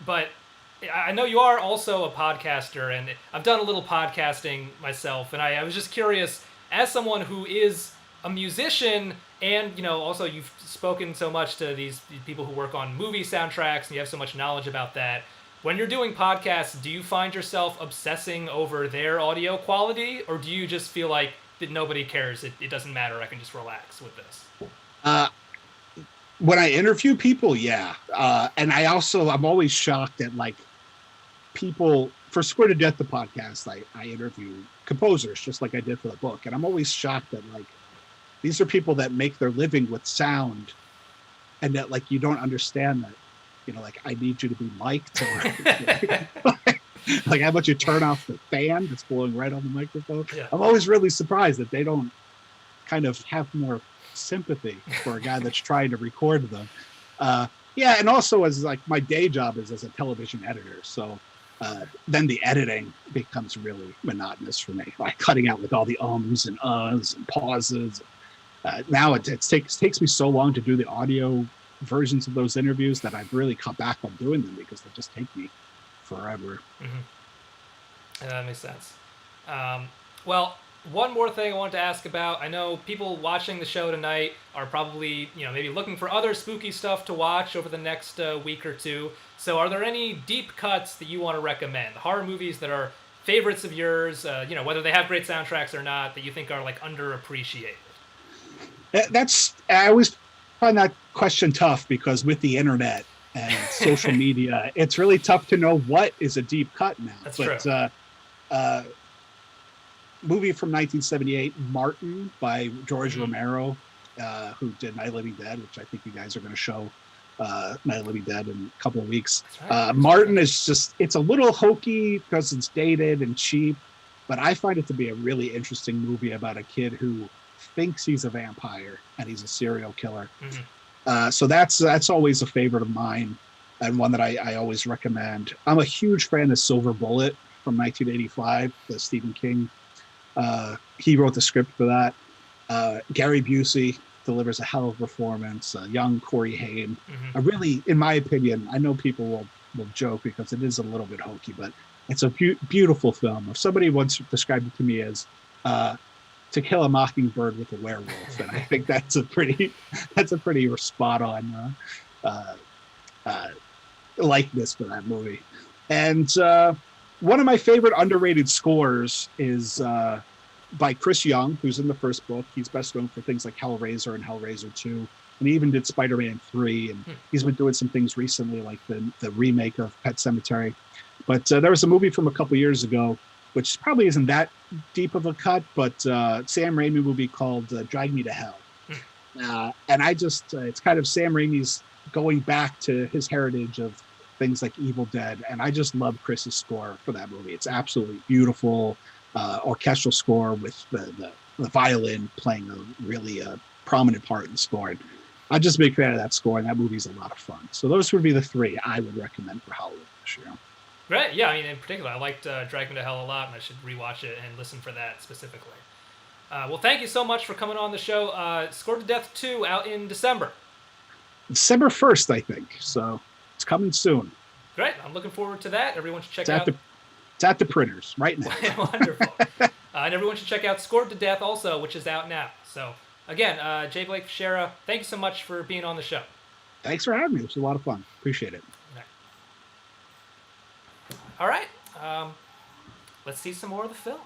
But I know you are also a podcaster, and I've done a little podcasting myself, and I was just curious, as someone who is a musician, and also you've spoken so much to these people who work on movie soundtracks, and you have so much knowledge about that. When you're doing podcasts, do you find yourself obsessing over their audio quality, or do you just feel like that nobody cares, it doesn't matter, I can just relax with this? When I interview people, yeah. And I'm always shocked at like people, for Square to Death, the podcast, I interview composers just like I did for the book. And I'm always shocked that like, these are people that make their living with sound, and that like, you don't understand that, like I need you to be mic'd. Like how about you turn off the fan that's blowing right on the microphone? Yeah. I'm always really surprised that they don't kind of have more sympathy for a guy that's trying to record them. Yeah, and also as like my day job is as a television editor, so then the editing becomes really monotonous for me, like cutting out with all the ums and uhs and pauses. Now it takes me so long to do the audio versions of those interviews that I've really cut back on doing them because they just take me forever. Mm-hmm. That makes sense. Well, one more thing I wanted to ask about. I know people watching the show tonight are probably, maybe looking for other spooky stuff to watch over the next week or two. So are there any deep cuts that you want to recommend? Horror movies that are favorites of yours, whether they have great soundtracks or not, that you think are like underappreciated? I always find that question tough because with the internet and social media, it's really tough to know what is a deep cut now. That's true. Movie from 1978, Martin by George Romero, who did Night Living Dead, which I think you guys are going to show Night Living Dead in a couple of weeks. Right. Martin is it's a little hokey because it's dated and cheap, but I find it to be a really interesting movie about a kid who thinks he's a vampire and he's a serial killer. Mm-hmm. So that's always a favorite of mine and one that I always recommend. I'm a huge fan of Silver Bullet from 1985, the Stephen King. He wrote the script for that. Gary Busey delivers a hell of a performance. Young Corey Haim. Mm-hmm. Really, in my opinion, I know people will joke because it is a little bit hokey, but it's a beautiful film. If somebody once described it to me as To Kill a Mockingbird with a werewolf, and I think that's a pretty spot on likeness for that movie. And one of my favorite underrated scores is by Chris Young, who's in the first book. He's best known for things like Hellraiser and Hellraiser 2. And he even did Spider-Man 3. And he's been doing some things recently, like the remake of Pet Sematary. But there was a movie from a couple years ago, which probably isn't that deep of a cut, but Sam Raimi movie called Drag Me to Hell. And it's kind of Sam Raimi's going back to his heritage of things like Evil Dead, and I just love Chris's score for that movie. It's absolutely beautiful, orchestral score with the violin playing a really prominent part in the score. And I'm just a big fan of that score, and that movie's a lot of fun. So those would be the three I would recommend for Halloween this year. Right, yeah, I mean, in particular, I liked Drag Me to Hell a lot, and I should rewatch it and listen for that specifically. Well, thank you so much for coming on the show. Scored to Death 2 out in December. December 1st, I think. So it's coming soon. Great. I'm looking forward to that. Everyone should check out. It's at the printers right now. Wonderful. And everyone should check out Scored to Death also, which is out now. So again, J. Blake Fichera, thank you so much for being on the show. Thanks for having me. It was a lot of fun. Appreciate it. All right. Let's see some more of the film.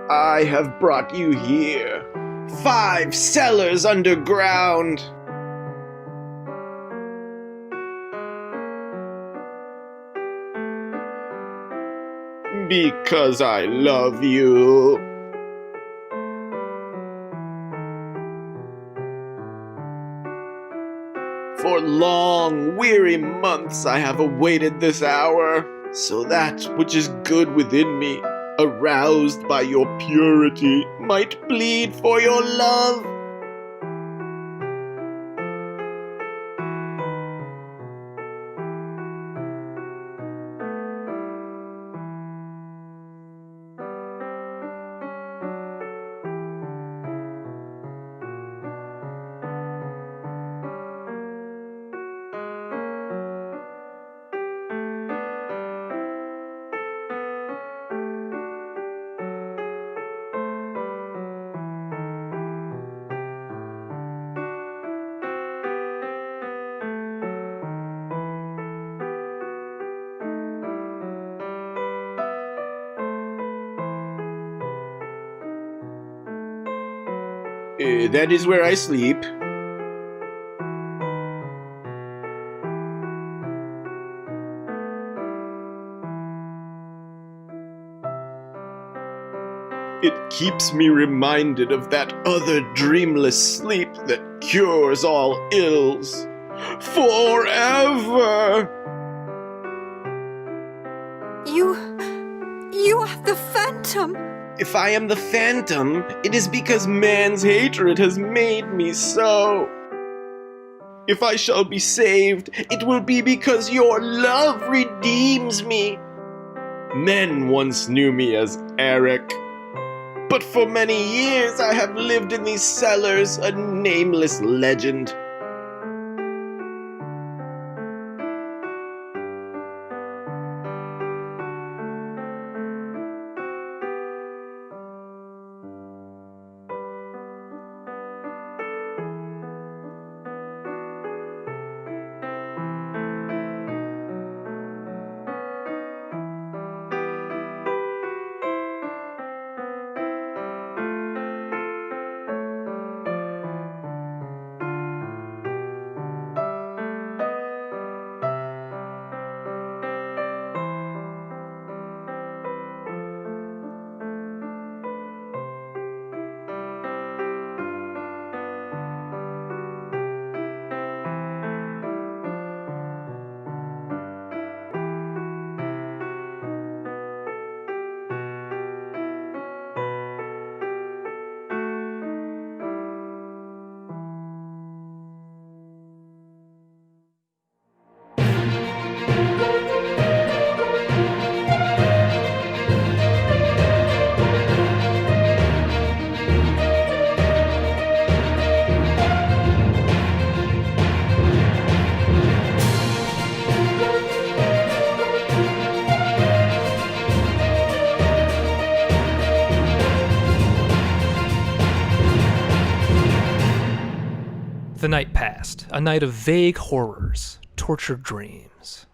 I have brought you here 5 cellars underground. Because I love you. For long, weary months I have awaited this hour, so that which is good within me, aroused by your purity, might bleed for your love. That is where I sleep. It keeps me reminded of that other dreamless sleep that cures all ills. Forever! You are the Phantom! If I am the Phantom, it is because man's hatred has made me so. If I shall be saved, it will be because your love redeems me. Men once knew me as Eric, but for many years I have lived in these cellars, a nameless legend. The night passed, a night of vague horrors, tortured dreams.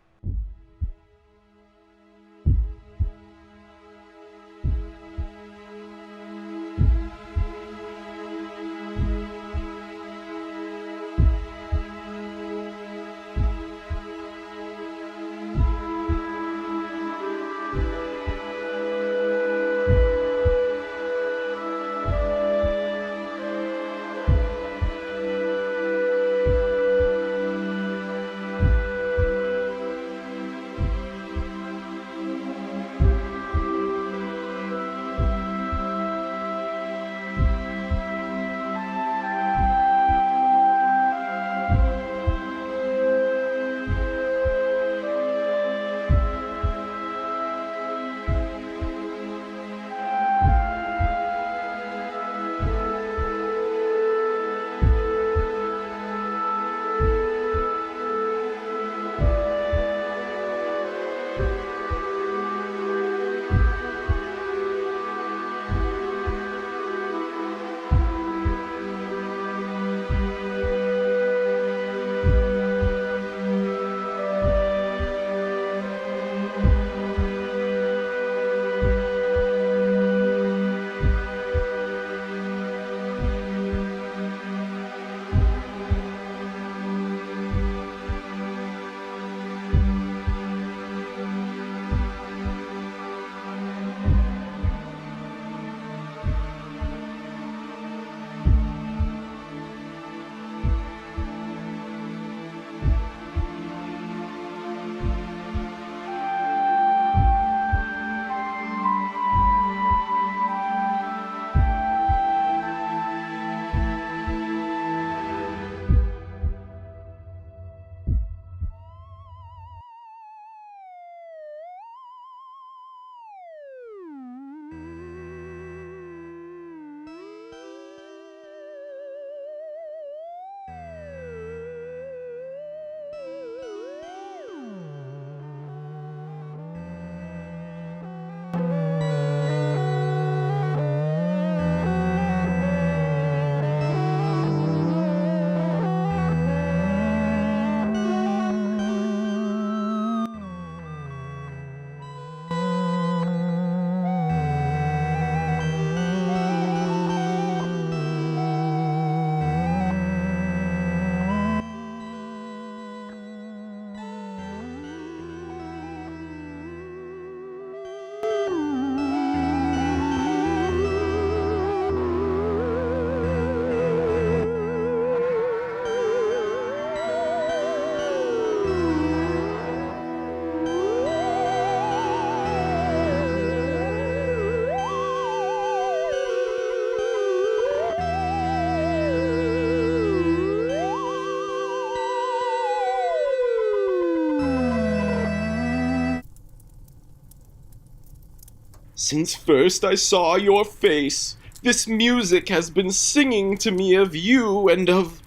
Since first I saw your face, this music has been singing to me of you and of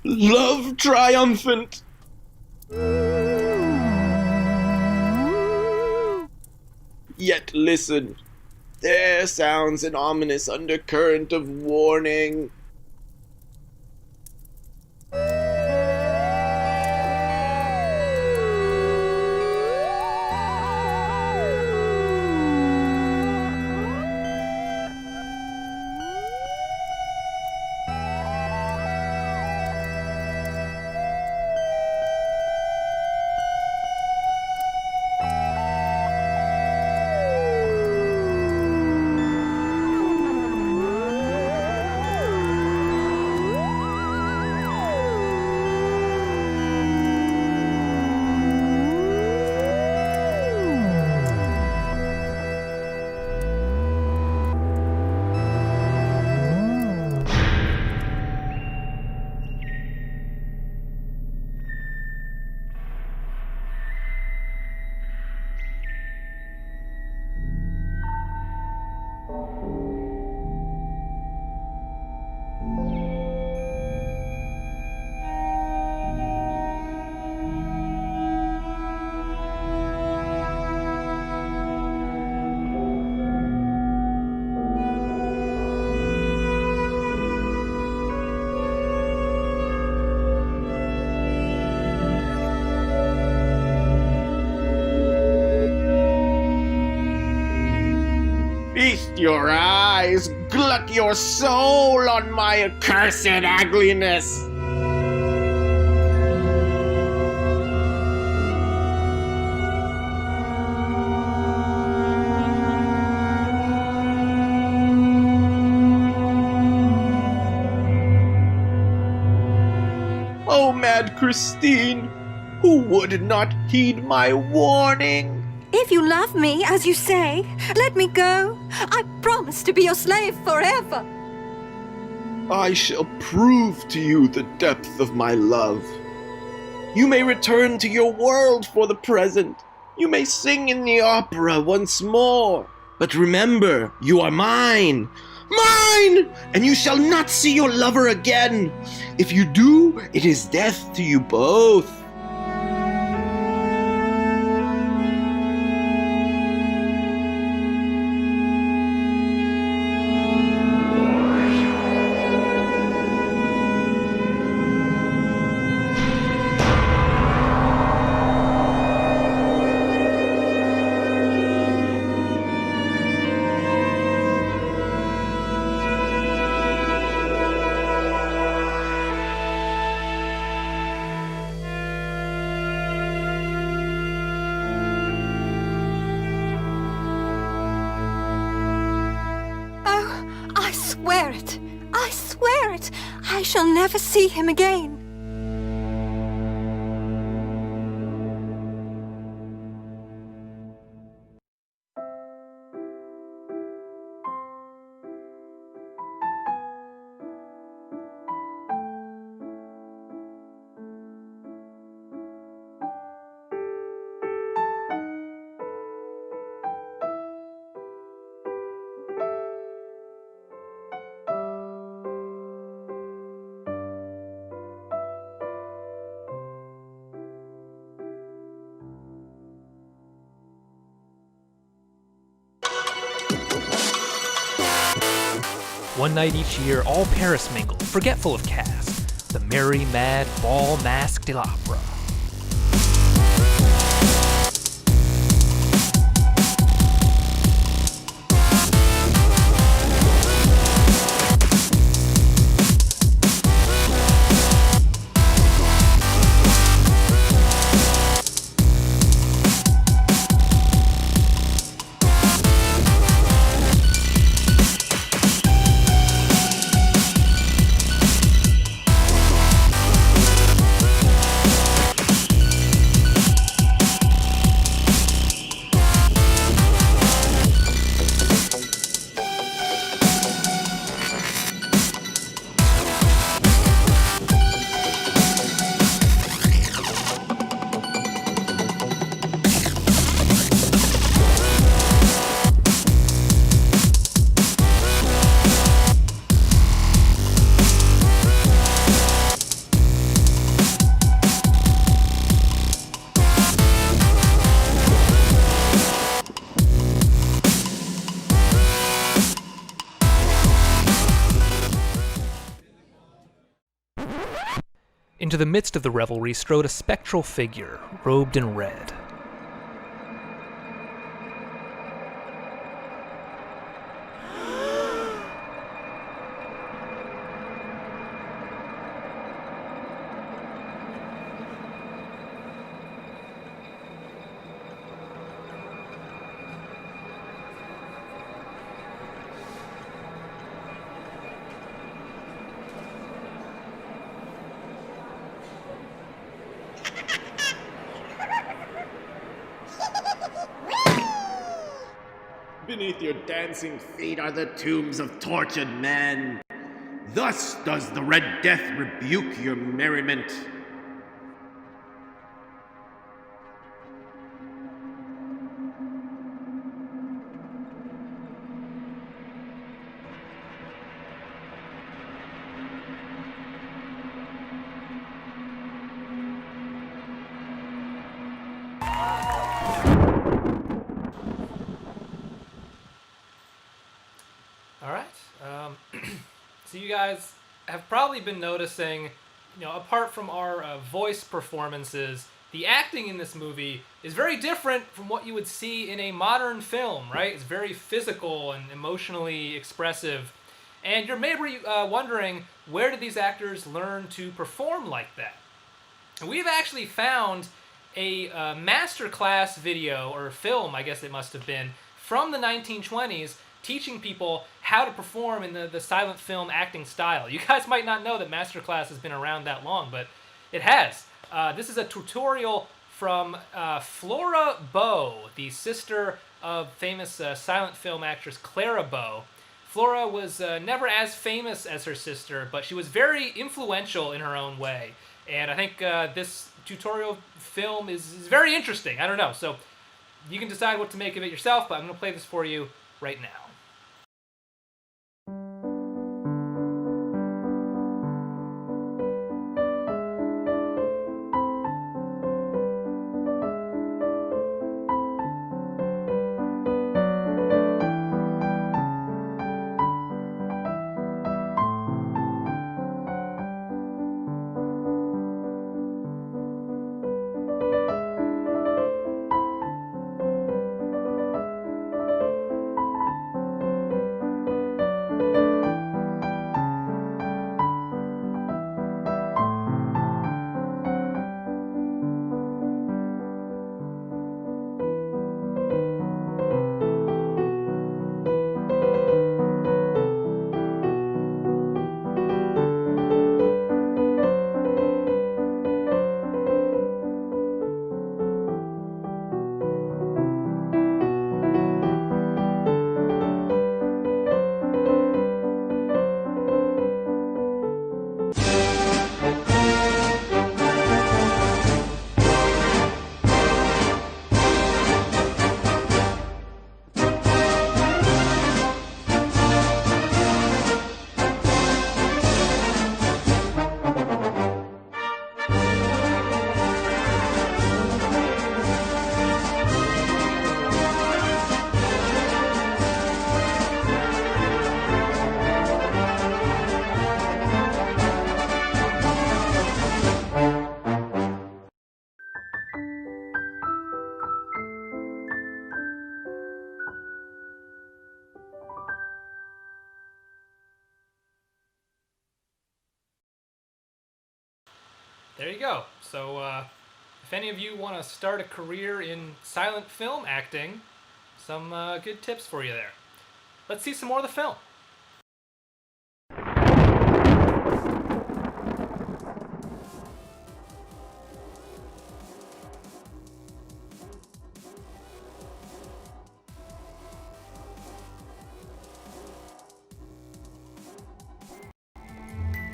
love triumphant. Yet listen, there sounds an ominous undercurrent of warning. Feast your eyes, glut your soul on my accursed ugliness. Oh, mad Christine, who would not heed my warning? If you love me, as you say, let me go. I promise to be your slave forever. I shall prove to you the depth of my love. You may return to your world for the present. You may sing in the opera once more. But remember, you are mine. Mine! And you shall not see your lover again. If you do, it is death to you both. I swear it. I shall never see him again. One night each year, all Paris mingle, forgetful of caste. The merry, mad ball masque de l'opera. Into the midst of the revelry strode a spectral figure, robed in red. Beneath your dancing feet are the tombs of tortured men. Thus does the Red Death rebuke your merriment. So you guys have probably been noticing, apart from our voice performances, the acting in this movie is very different from what you would see in a modern film, right? It's very physical and emotionally expressive. And you're maybe wondering, where did these actors learn to perform like that? And we've actually found a masterclass video, or film, I guess it must have been, from the 1920s, teaching people how to perform in the silent film acting style. You guys might not know that masterclass has been around that long, but it has. This is a tutorial from Flora Bow, the sister of famous silent film actress Clara Bow. Flora was never as famous as her sister, but she was very influential in her own way. And I think this tutorial film is very interesting. I don't know. So you can decide what to make of it yourself, but I'm going to play this for you right now. There you go. So if any of you want to start a career in silent film acting, some good tips for you there. Let's see some more of the film.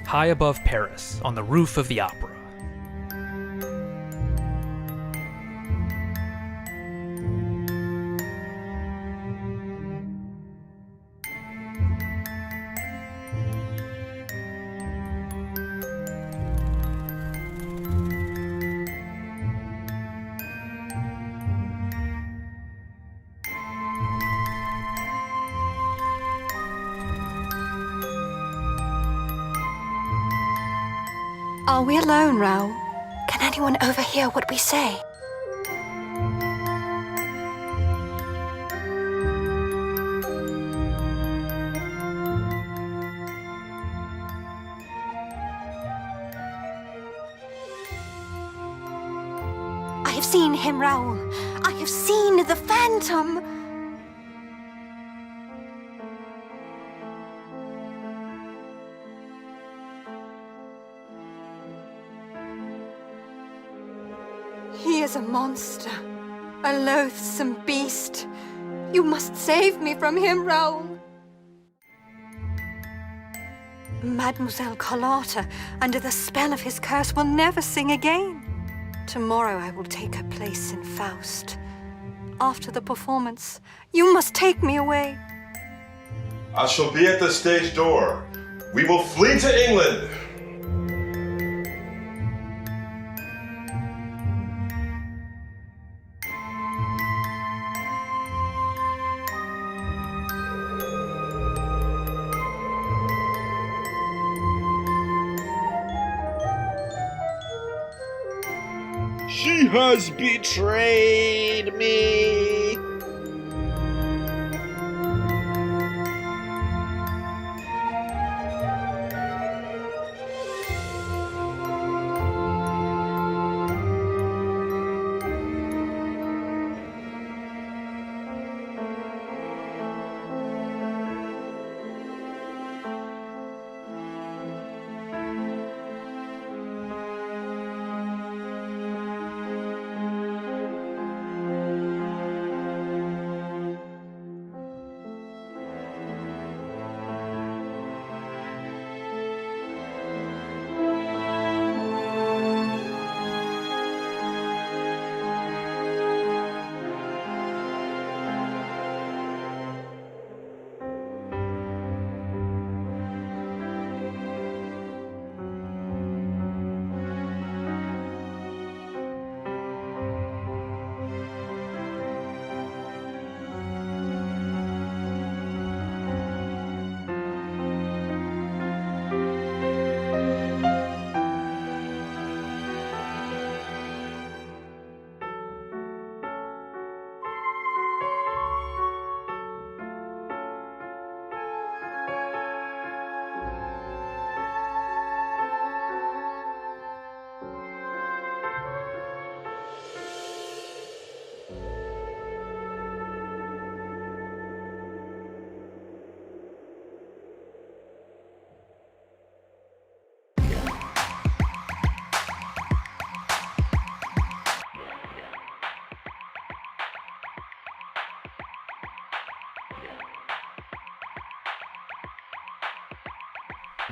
High above Paris, on the roof of the opera. Are we alone, Raoul? Can anyone overhear what we say? I have seen him, Raoul. I have seen the Phantom. He is a monster, a loathsome beast. You must save me from him, Raoul. Mademoiselle Carlotta, under the spell of his curse, will never sing again. Tomorrow I will take her place in Faust. After the performance, you must take me away. I shall be at the stage door. We will flee to England. She has betrayed me.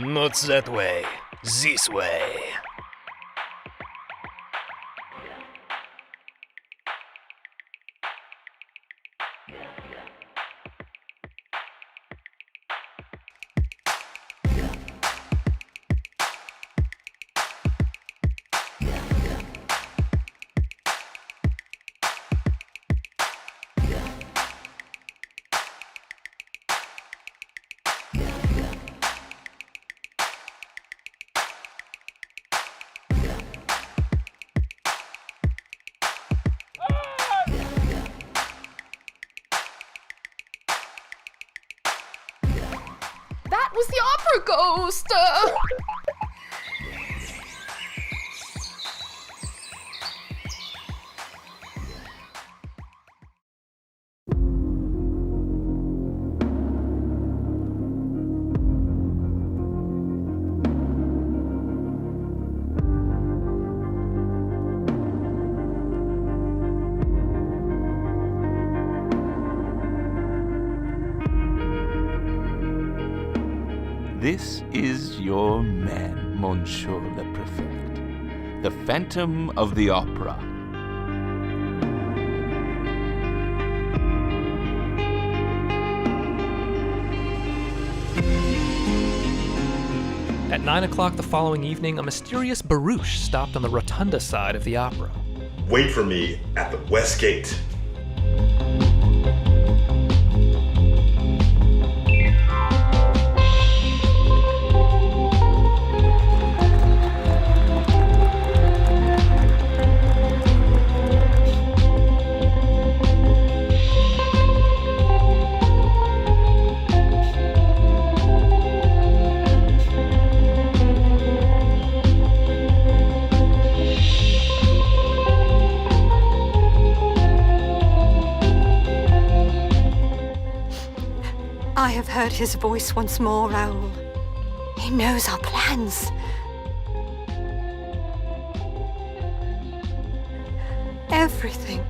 Not that way. This way. That was the opera ghost! This is your man, Monsieur le Préfect, the Phantom of the Opera. At 9 o'clock the following evening, a mysterious barouche stopped on the rotunda side of the opera. Wait for me at the West Gate. heard his voice once more, Raoul. He knows our plans. Everything.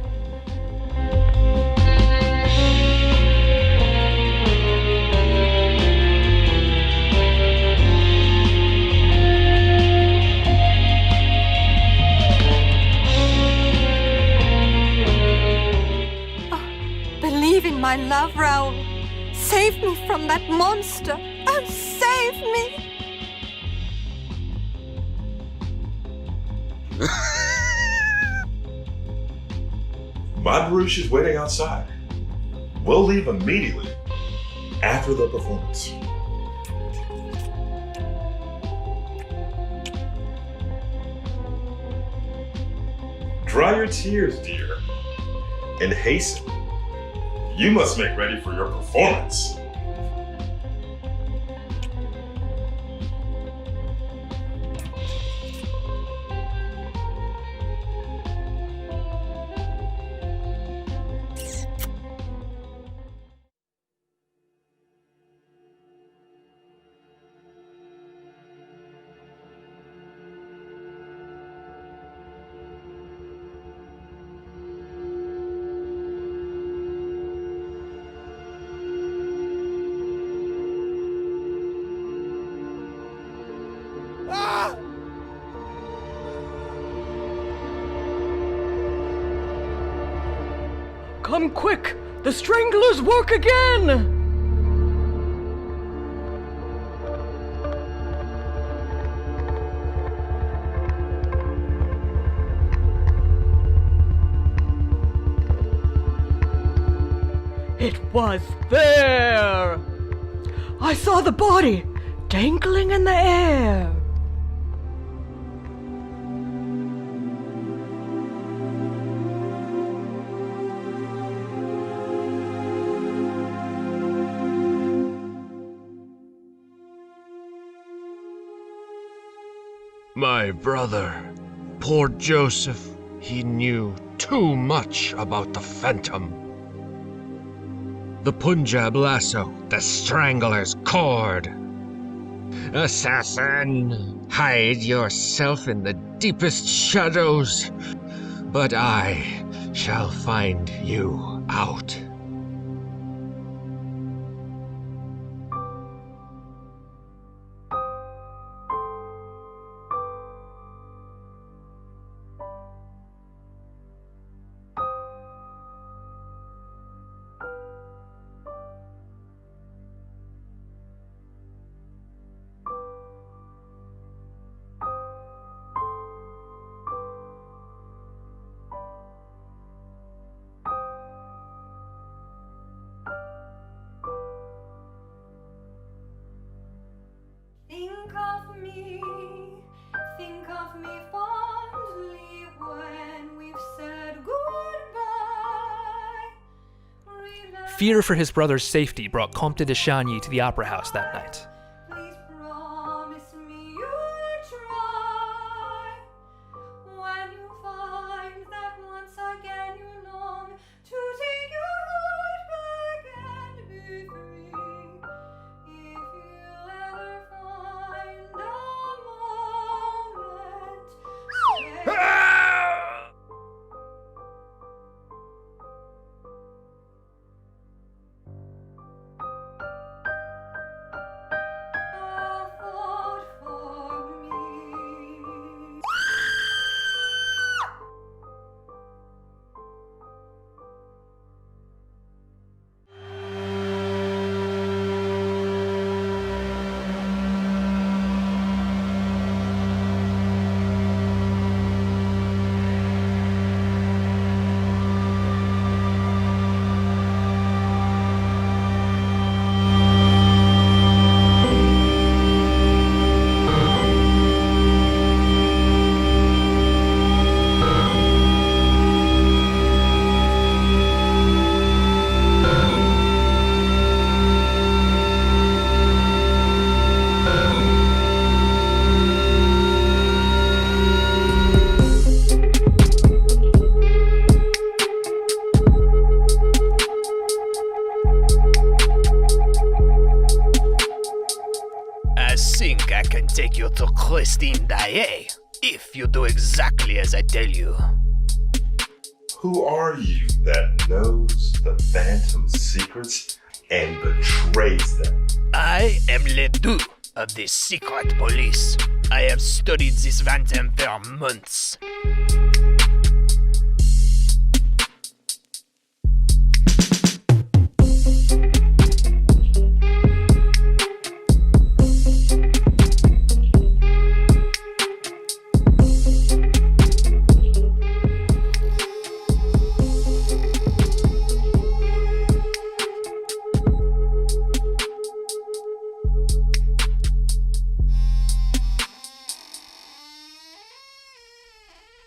Believe in my love, Raoul. Save me from that monster. Oh, save me! My Barouche is waiting outside. We'll leave immediately after the performance. Dry your tears, dear, and hasten. You must make ready for your performance. Come quick! The stranglers work again! It was there! I saw the body dangling in the air. My brother, poor Joseph, he knew too much about the Phantom. The Punjab lasso, the strangler's cord. Assassin, hide yourself in the deepest shadows, but I shall find you out. Think of me fondly when we've said goodbye. Fear for his brother's safety brought Comte de Chagny to the opera house that night. Please promise me you'll try. When you find that once again you long to take your heart back and be free. If you ever find a moment, I can take you to Christine Daae if you do exactly as I tell you. Who are you that knows the Phantom's secrets and betrays them? I am Ledoux of the secret police. I have studied this Phantom for months.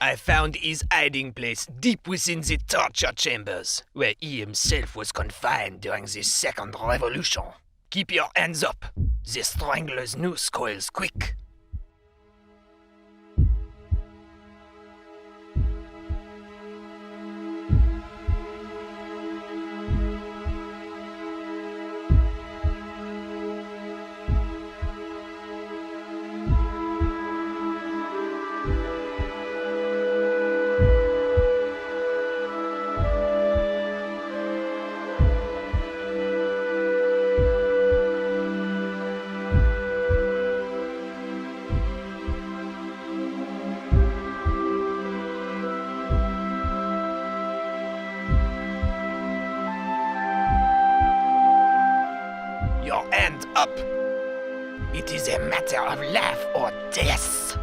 I found his hiding place deep within the torture chambers, where he himself was confined during the Second Revolution. Keep your hands up. The strangler's noose coils quick. Your hand up. It is a matter of life or death.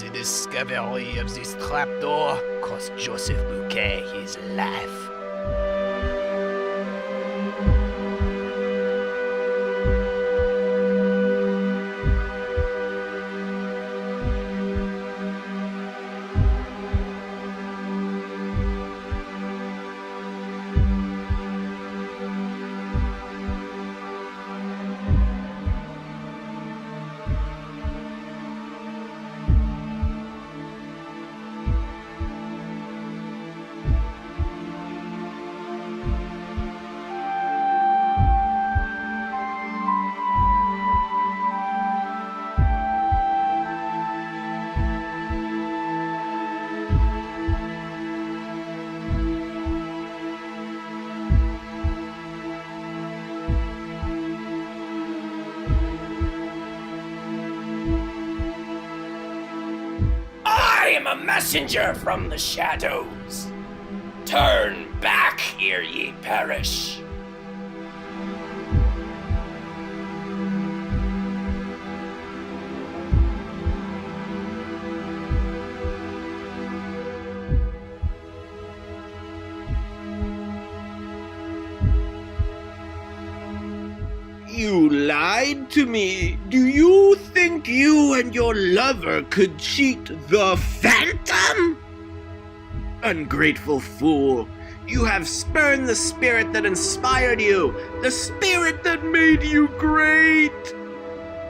The discovery of this trapdoor cost Joseph Bouquet his life. I am a messenger from the shadows. Turn back ere ye perish. You lied to me. Do you think you and your lover could cheat the Phantom? Ungrateful fool. You have spurned the spirit that inspired you, the spirit that made you great.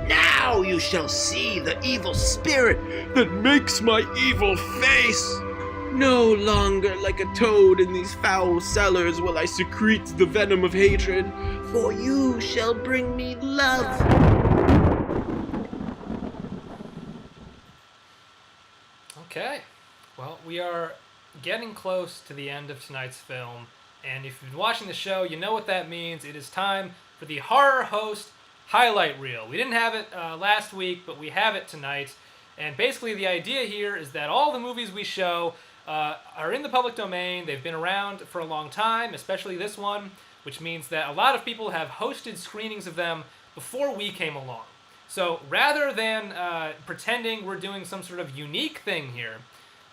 Now you shall see the evil spirit that makes my evil face. No longer like a toad in these foul cellars will I secrete the venom of hatred, for you shall bring me love. Okay. Well, we are getting close to the end of tonight's film, and if you've been watching the show, you know what that means. It is time for the Horror Host highlight reel. We didn't have it last week, but we have it tonight. And basically the idea here is that all the movies we show are in the public domain. They've been around for a long time, especially this one, which means that a lot of people have hosted screenings of them before we came along. So rather than pretending we're doing some sort of unique thing here,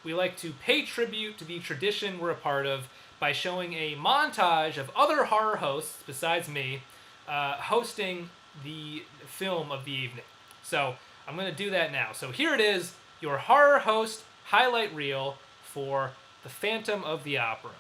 we like to pay tribute to the tradition we're a part of by showing a montage of other horror hosts, besides me, hosting the film of the evening. So I'm going to do that now. So here it is, your horror host highlight reel for The Phantom of the Opera.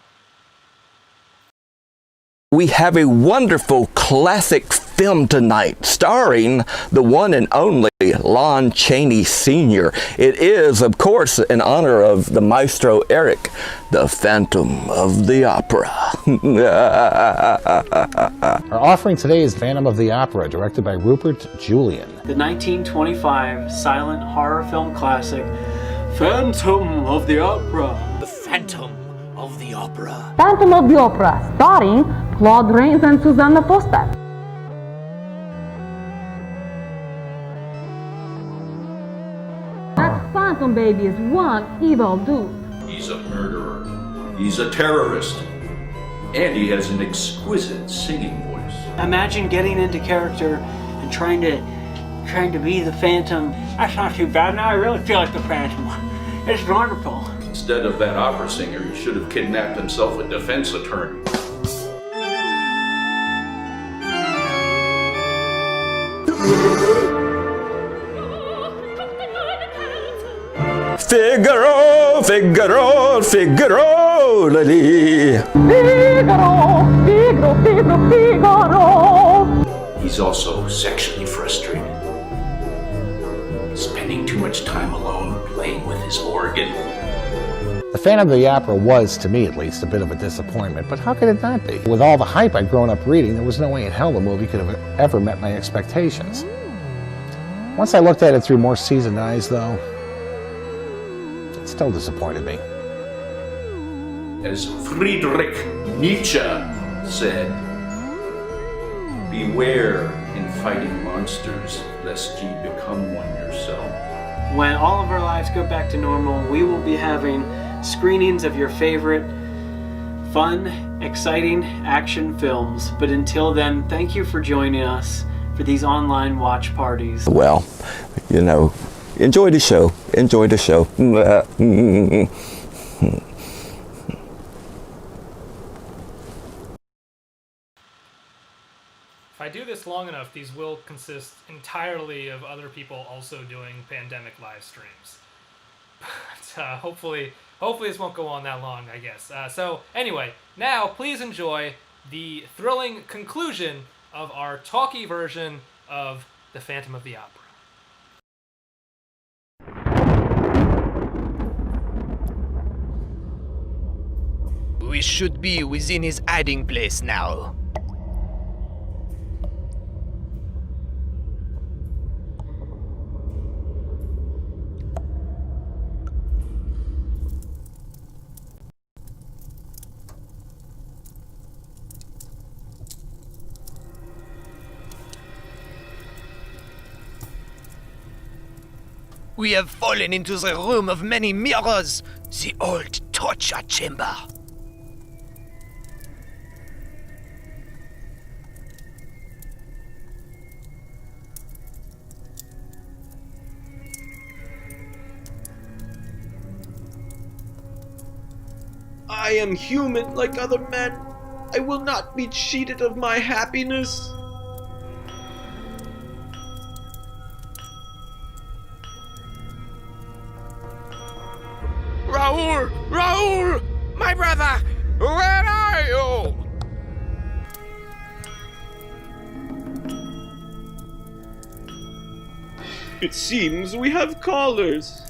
We have a wonderful classic film tonight, starring the one and only Lon Chaney Sr. It is, of course, in honor of the maestro Eric, the Phantom of the Opera. Our offering today is Phantom of the Opera, directed by Rupert Julian. The 1925 silent horror film classic, Phantom of the Opera. The Phantom of the Opera. Phantom of the Opera, starring Claude Rains and Susanna Foster. That Phantom baby is one evil dude. He's a murderer. He's a terrorist. And he has an exquisite singing voice. Imagine getting into character and trying to be the Phantom. That's not too bad. Now I really feel like the Phantom. It's wonderful. Instead of that opera singer, he should have kidnapped himself a defense attorney. Figaro, Figaro, Figaro, Lily. Figaro, Figaro, Figaro, Figaro. He's also sexually frustrated. Spending too much time alone playing with his organ. The Phantom of the Opera was, to me at least, a bit of a disappointment, but how could it not be? With all the hype I'd grown up reading, there was no way in hell the movie could have ever met my expectations. Once I looked at it through more seasoned eyes, though, it still disappointed me. As Friedrich Nietzsche said, beware in fighting monsters, lest ye become one yourself. When all of our lives go back to normal, we will be having screenings of your favorite fun, exciting action films. But until then, thank you for joining us for these online watch parties. Well, you know, enjoy the show. Enjoy the show. If I do this long enough, these will consist entirely of other people also doing pandemic live streams. But hopefully this won't go on that long, I guess. So anyway, now please enjoy the thrilling conclusion of our talkie version of The Phantom of the Opera. We should be within his hiding place now. We have fallen into the room of many mirrors, the old torture chamber. I am human like other men. I will not be cheated of my happiness. Raoul! Raoul! My brother! Where are you? It seems we have callers.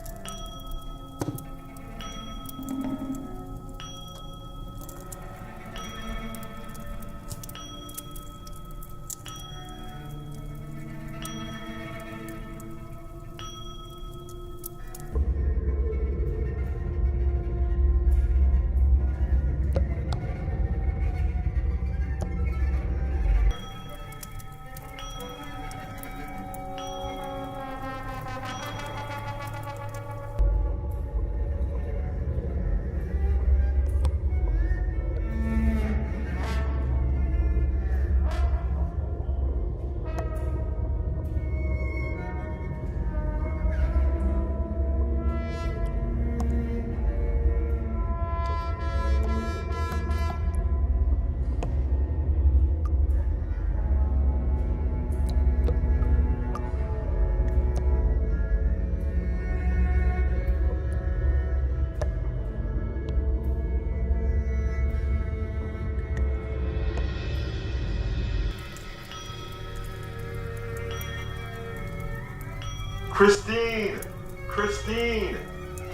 Christine! Christine!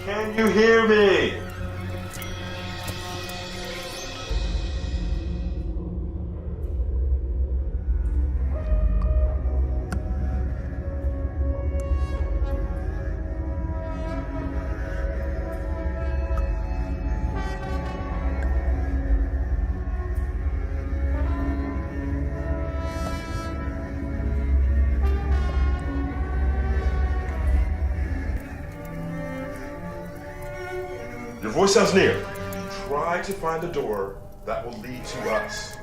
Can you hear me? Your voice sounds near. Try to find a door that will lead to us.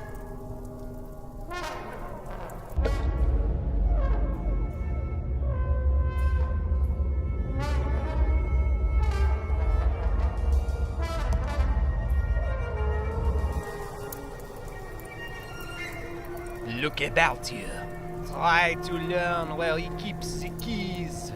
Look about here. Try to learn where he keeps the keys.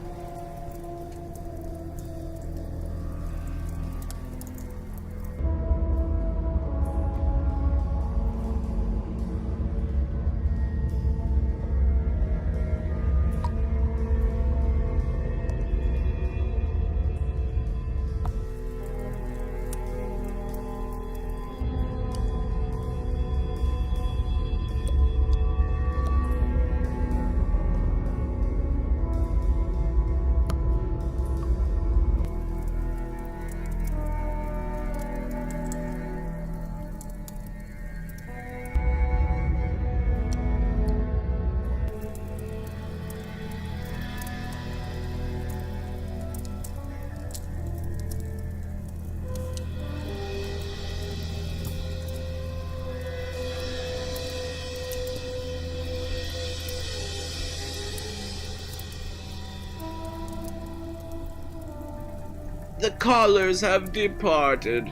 The callers have departed.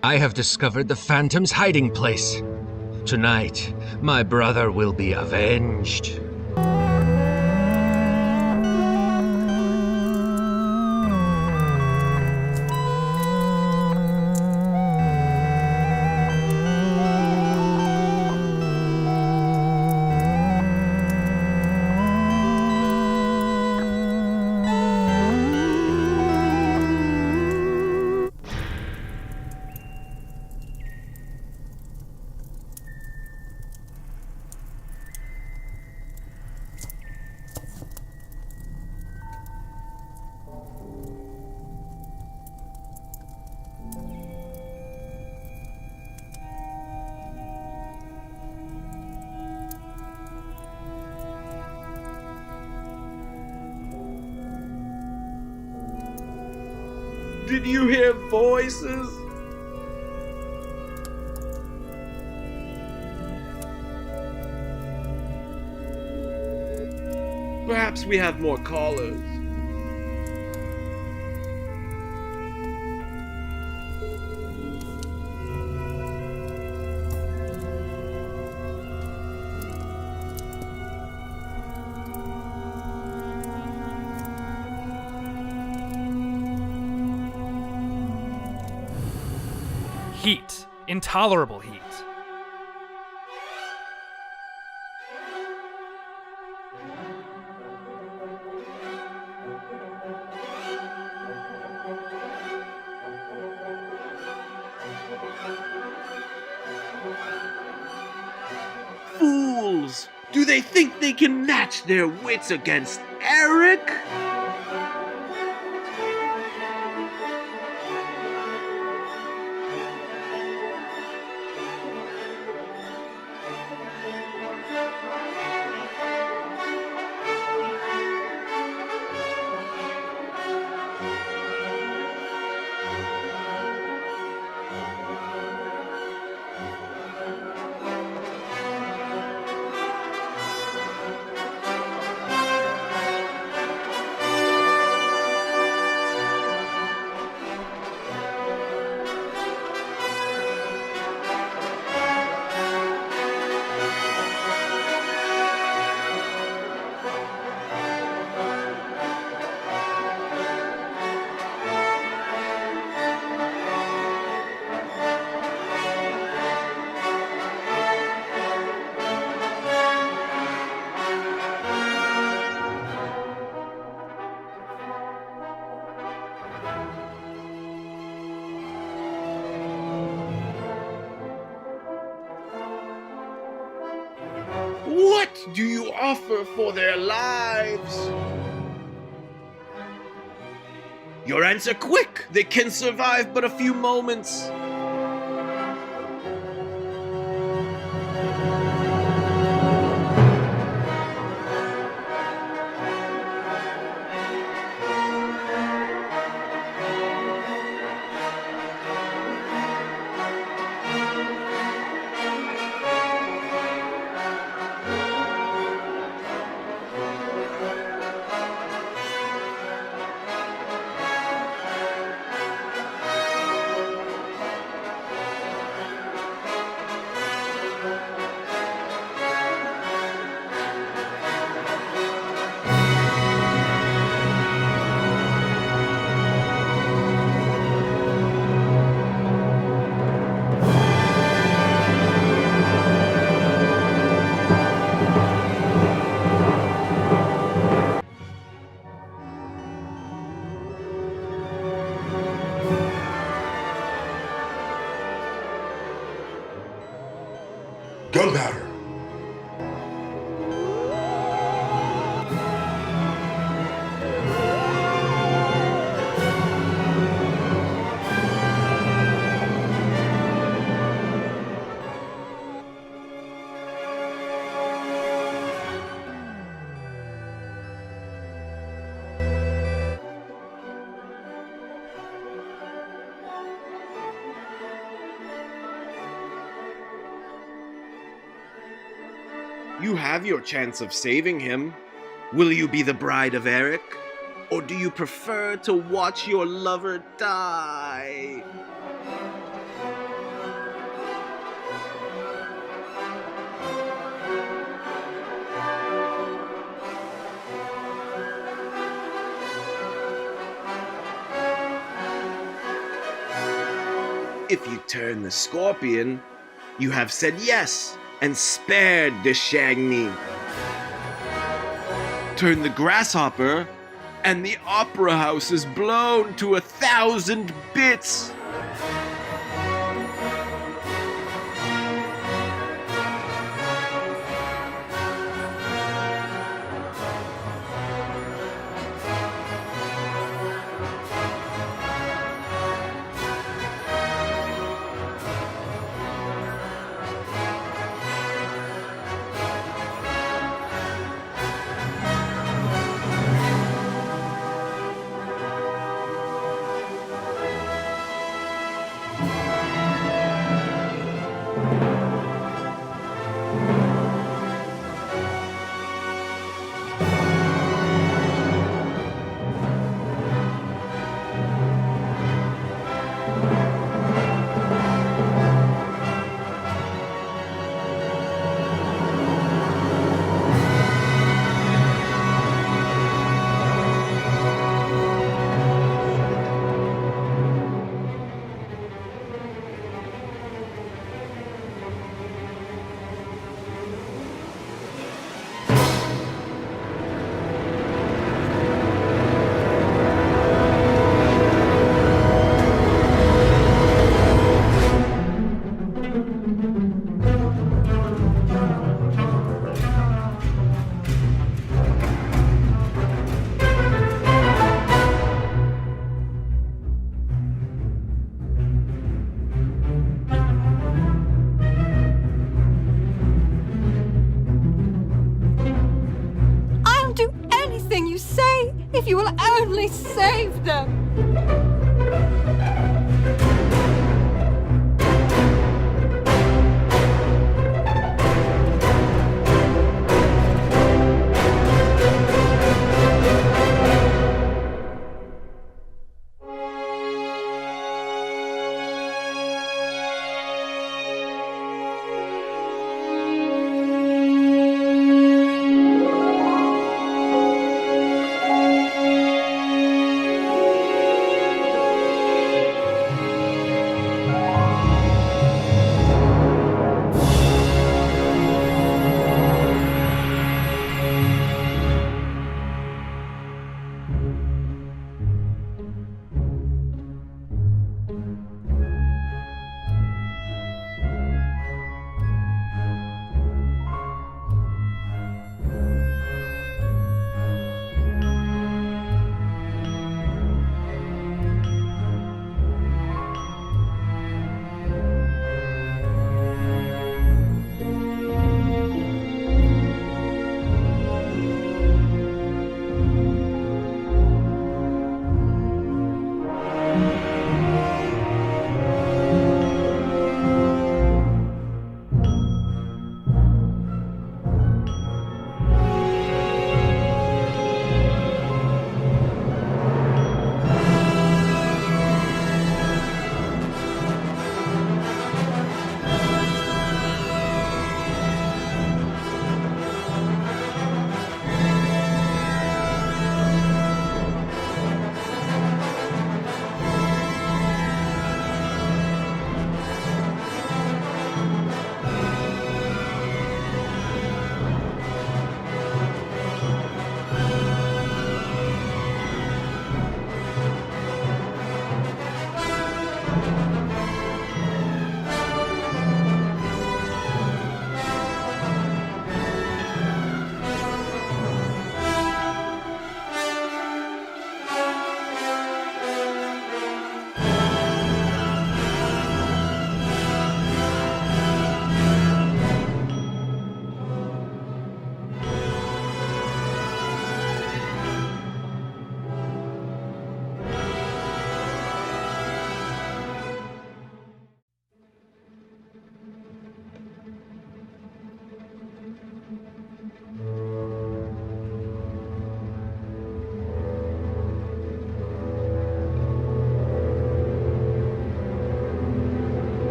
I have discovered the Phantom's hiding place. Tonight, my brother will be avenged. Did you hear voices? Perhaps we have more callers. Heat. Intolerable heat. Fools! Do they think they can match their wits against Eric? do you offer for their lives? Your answer quick! They can survive but a few moments. Gunpowder! You have your chance of saving him. Will you be the bride of Eric? Or do you prefer to watch your lover die? If you turn the scorpion, you have said yes and spared the Shagny. Turn the grasshopper, and the opera house is blown to 1,000 bits. If you will only save them!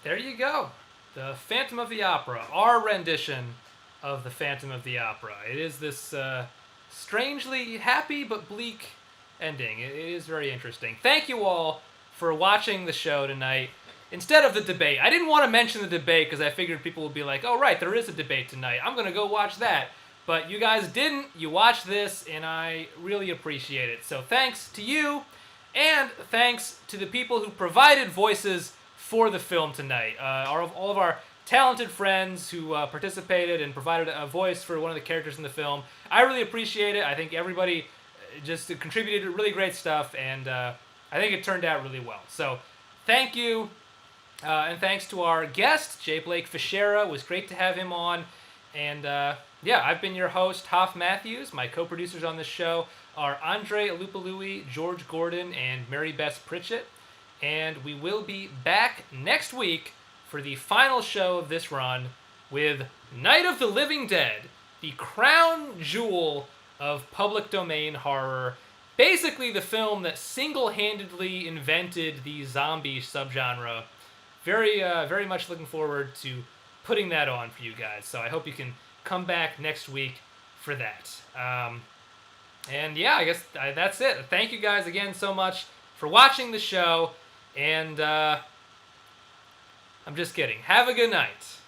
There you go. The Phantom of the Opera, our rendition of the Phantom of the Opera. It is this strangely happy but bleak ending. It is very interesting. Thank you all for watching the show tonight. Instead of the debate, I didn't want to mention the debate because I figured people would be like, oh, right, there is a debate tonight. I'm going to go watch that. But you guys didn't. You watched this, and I really appreciate it. So thanks to you, and thanks to the people who provided voices for the film tonight. All of our talented friends who participated and provided a voice for one of the characters in the film. I really appreciate it. I think everybody just contributed really great stuff, and I think it turned out really well. So thank you, and thanks to our guest, J. Blake Fichera. It was great to have him on. And yeah, I've been your host, Hoff Matthews. My co-producers on this show are Andrei Alupului, George Gordon, and Marybess Pritchett. And we will be back next week for the final show of this run with Night of the Living Dead, the crown jewel of public domain horror. Basically the film that single-handedly invented the zombie subgenre. Very much looking forward to putting that on for you guys. So I hope you can come back next week for that. And yeah, I guess that's it. Thank you guys again so much for watching the show. And I'm just kidding. Have a good night.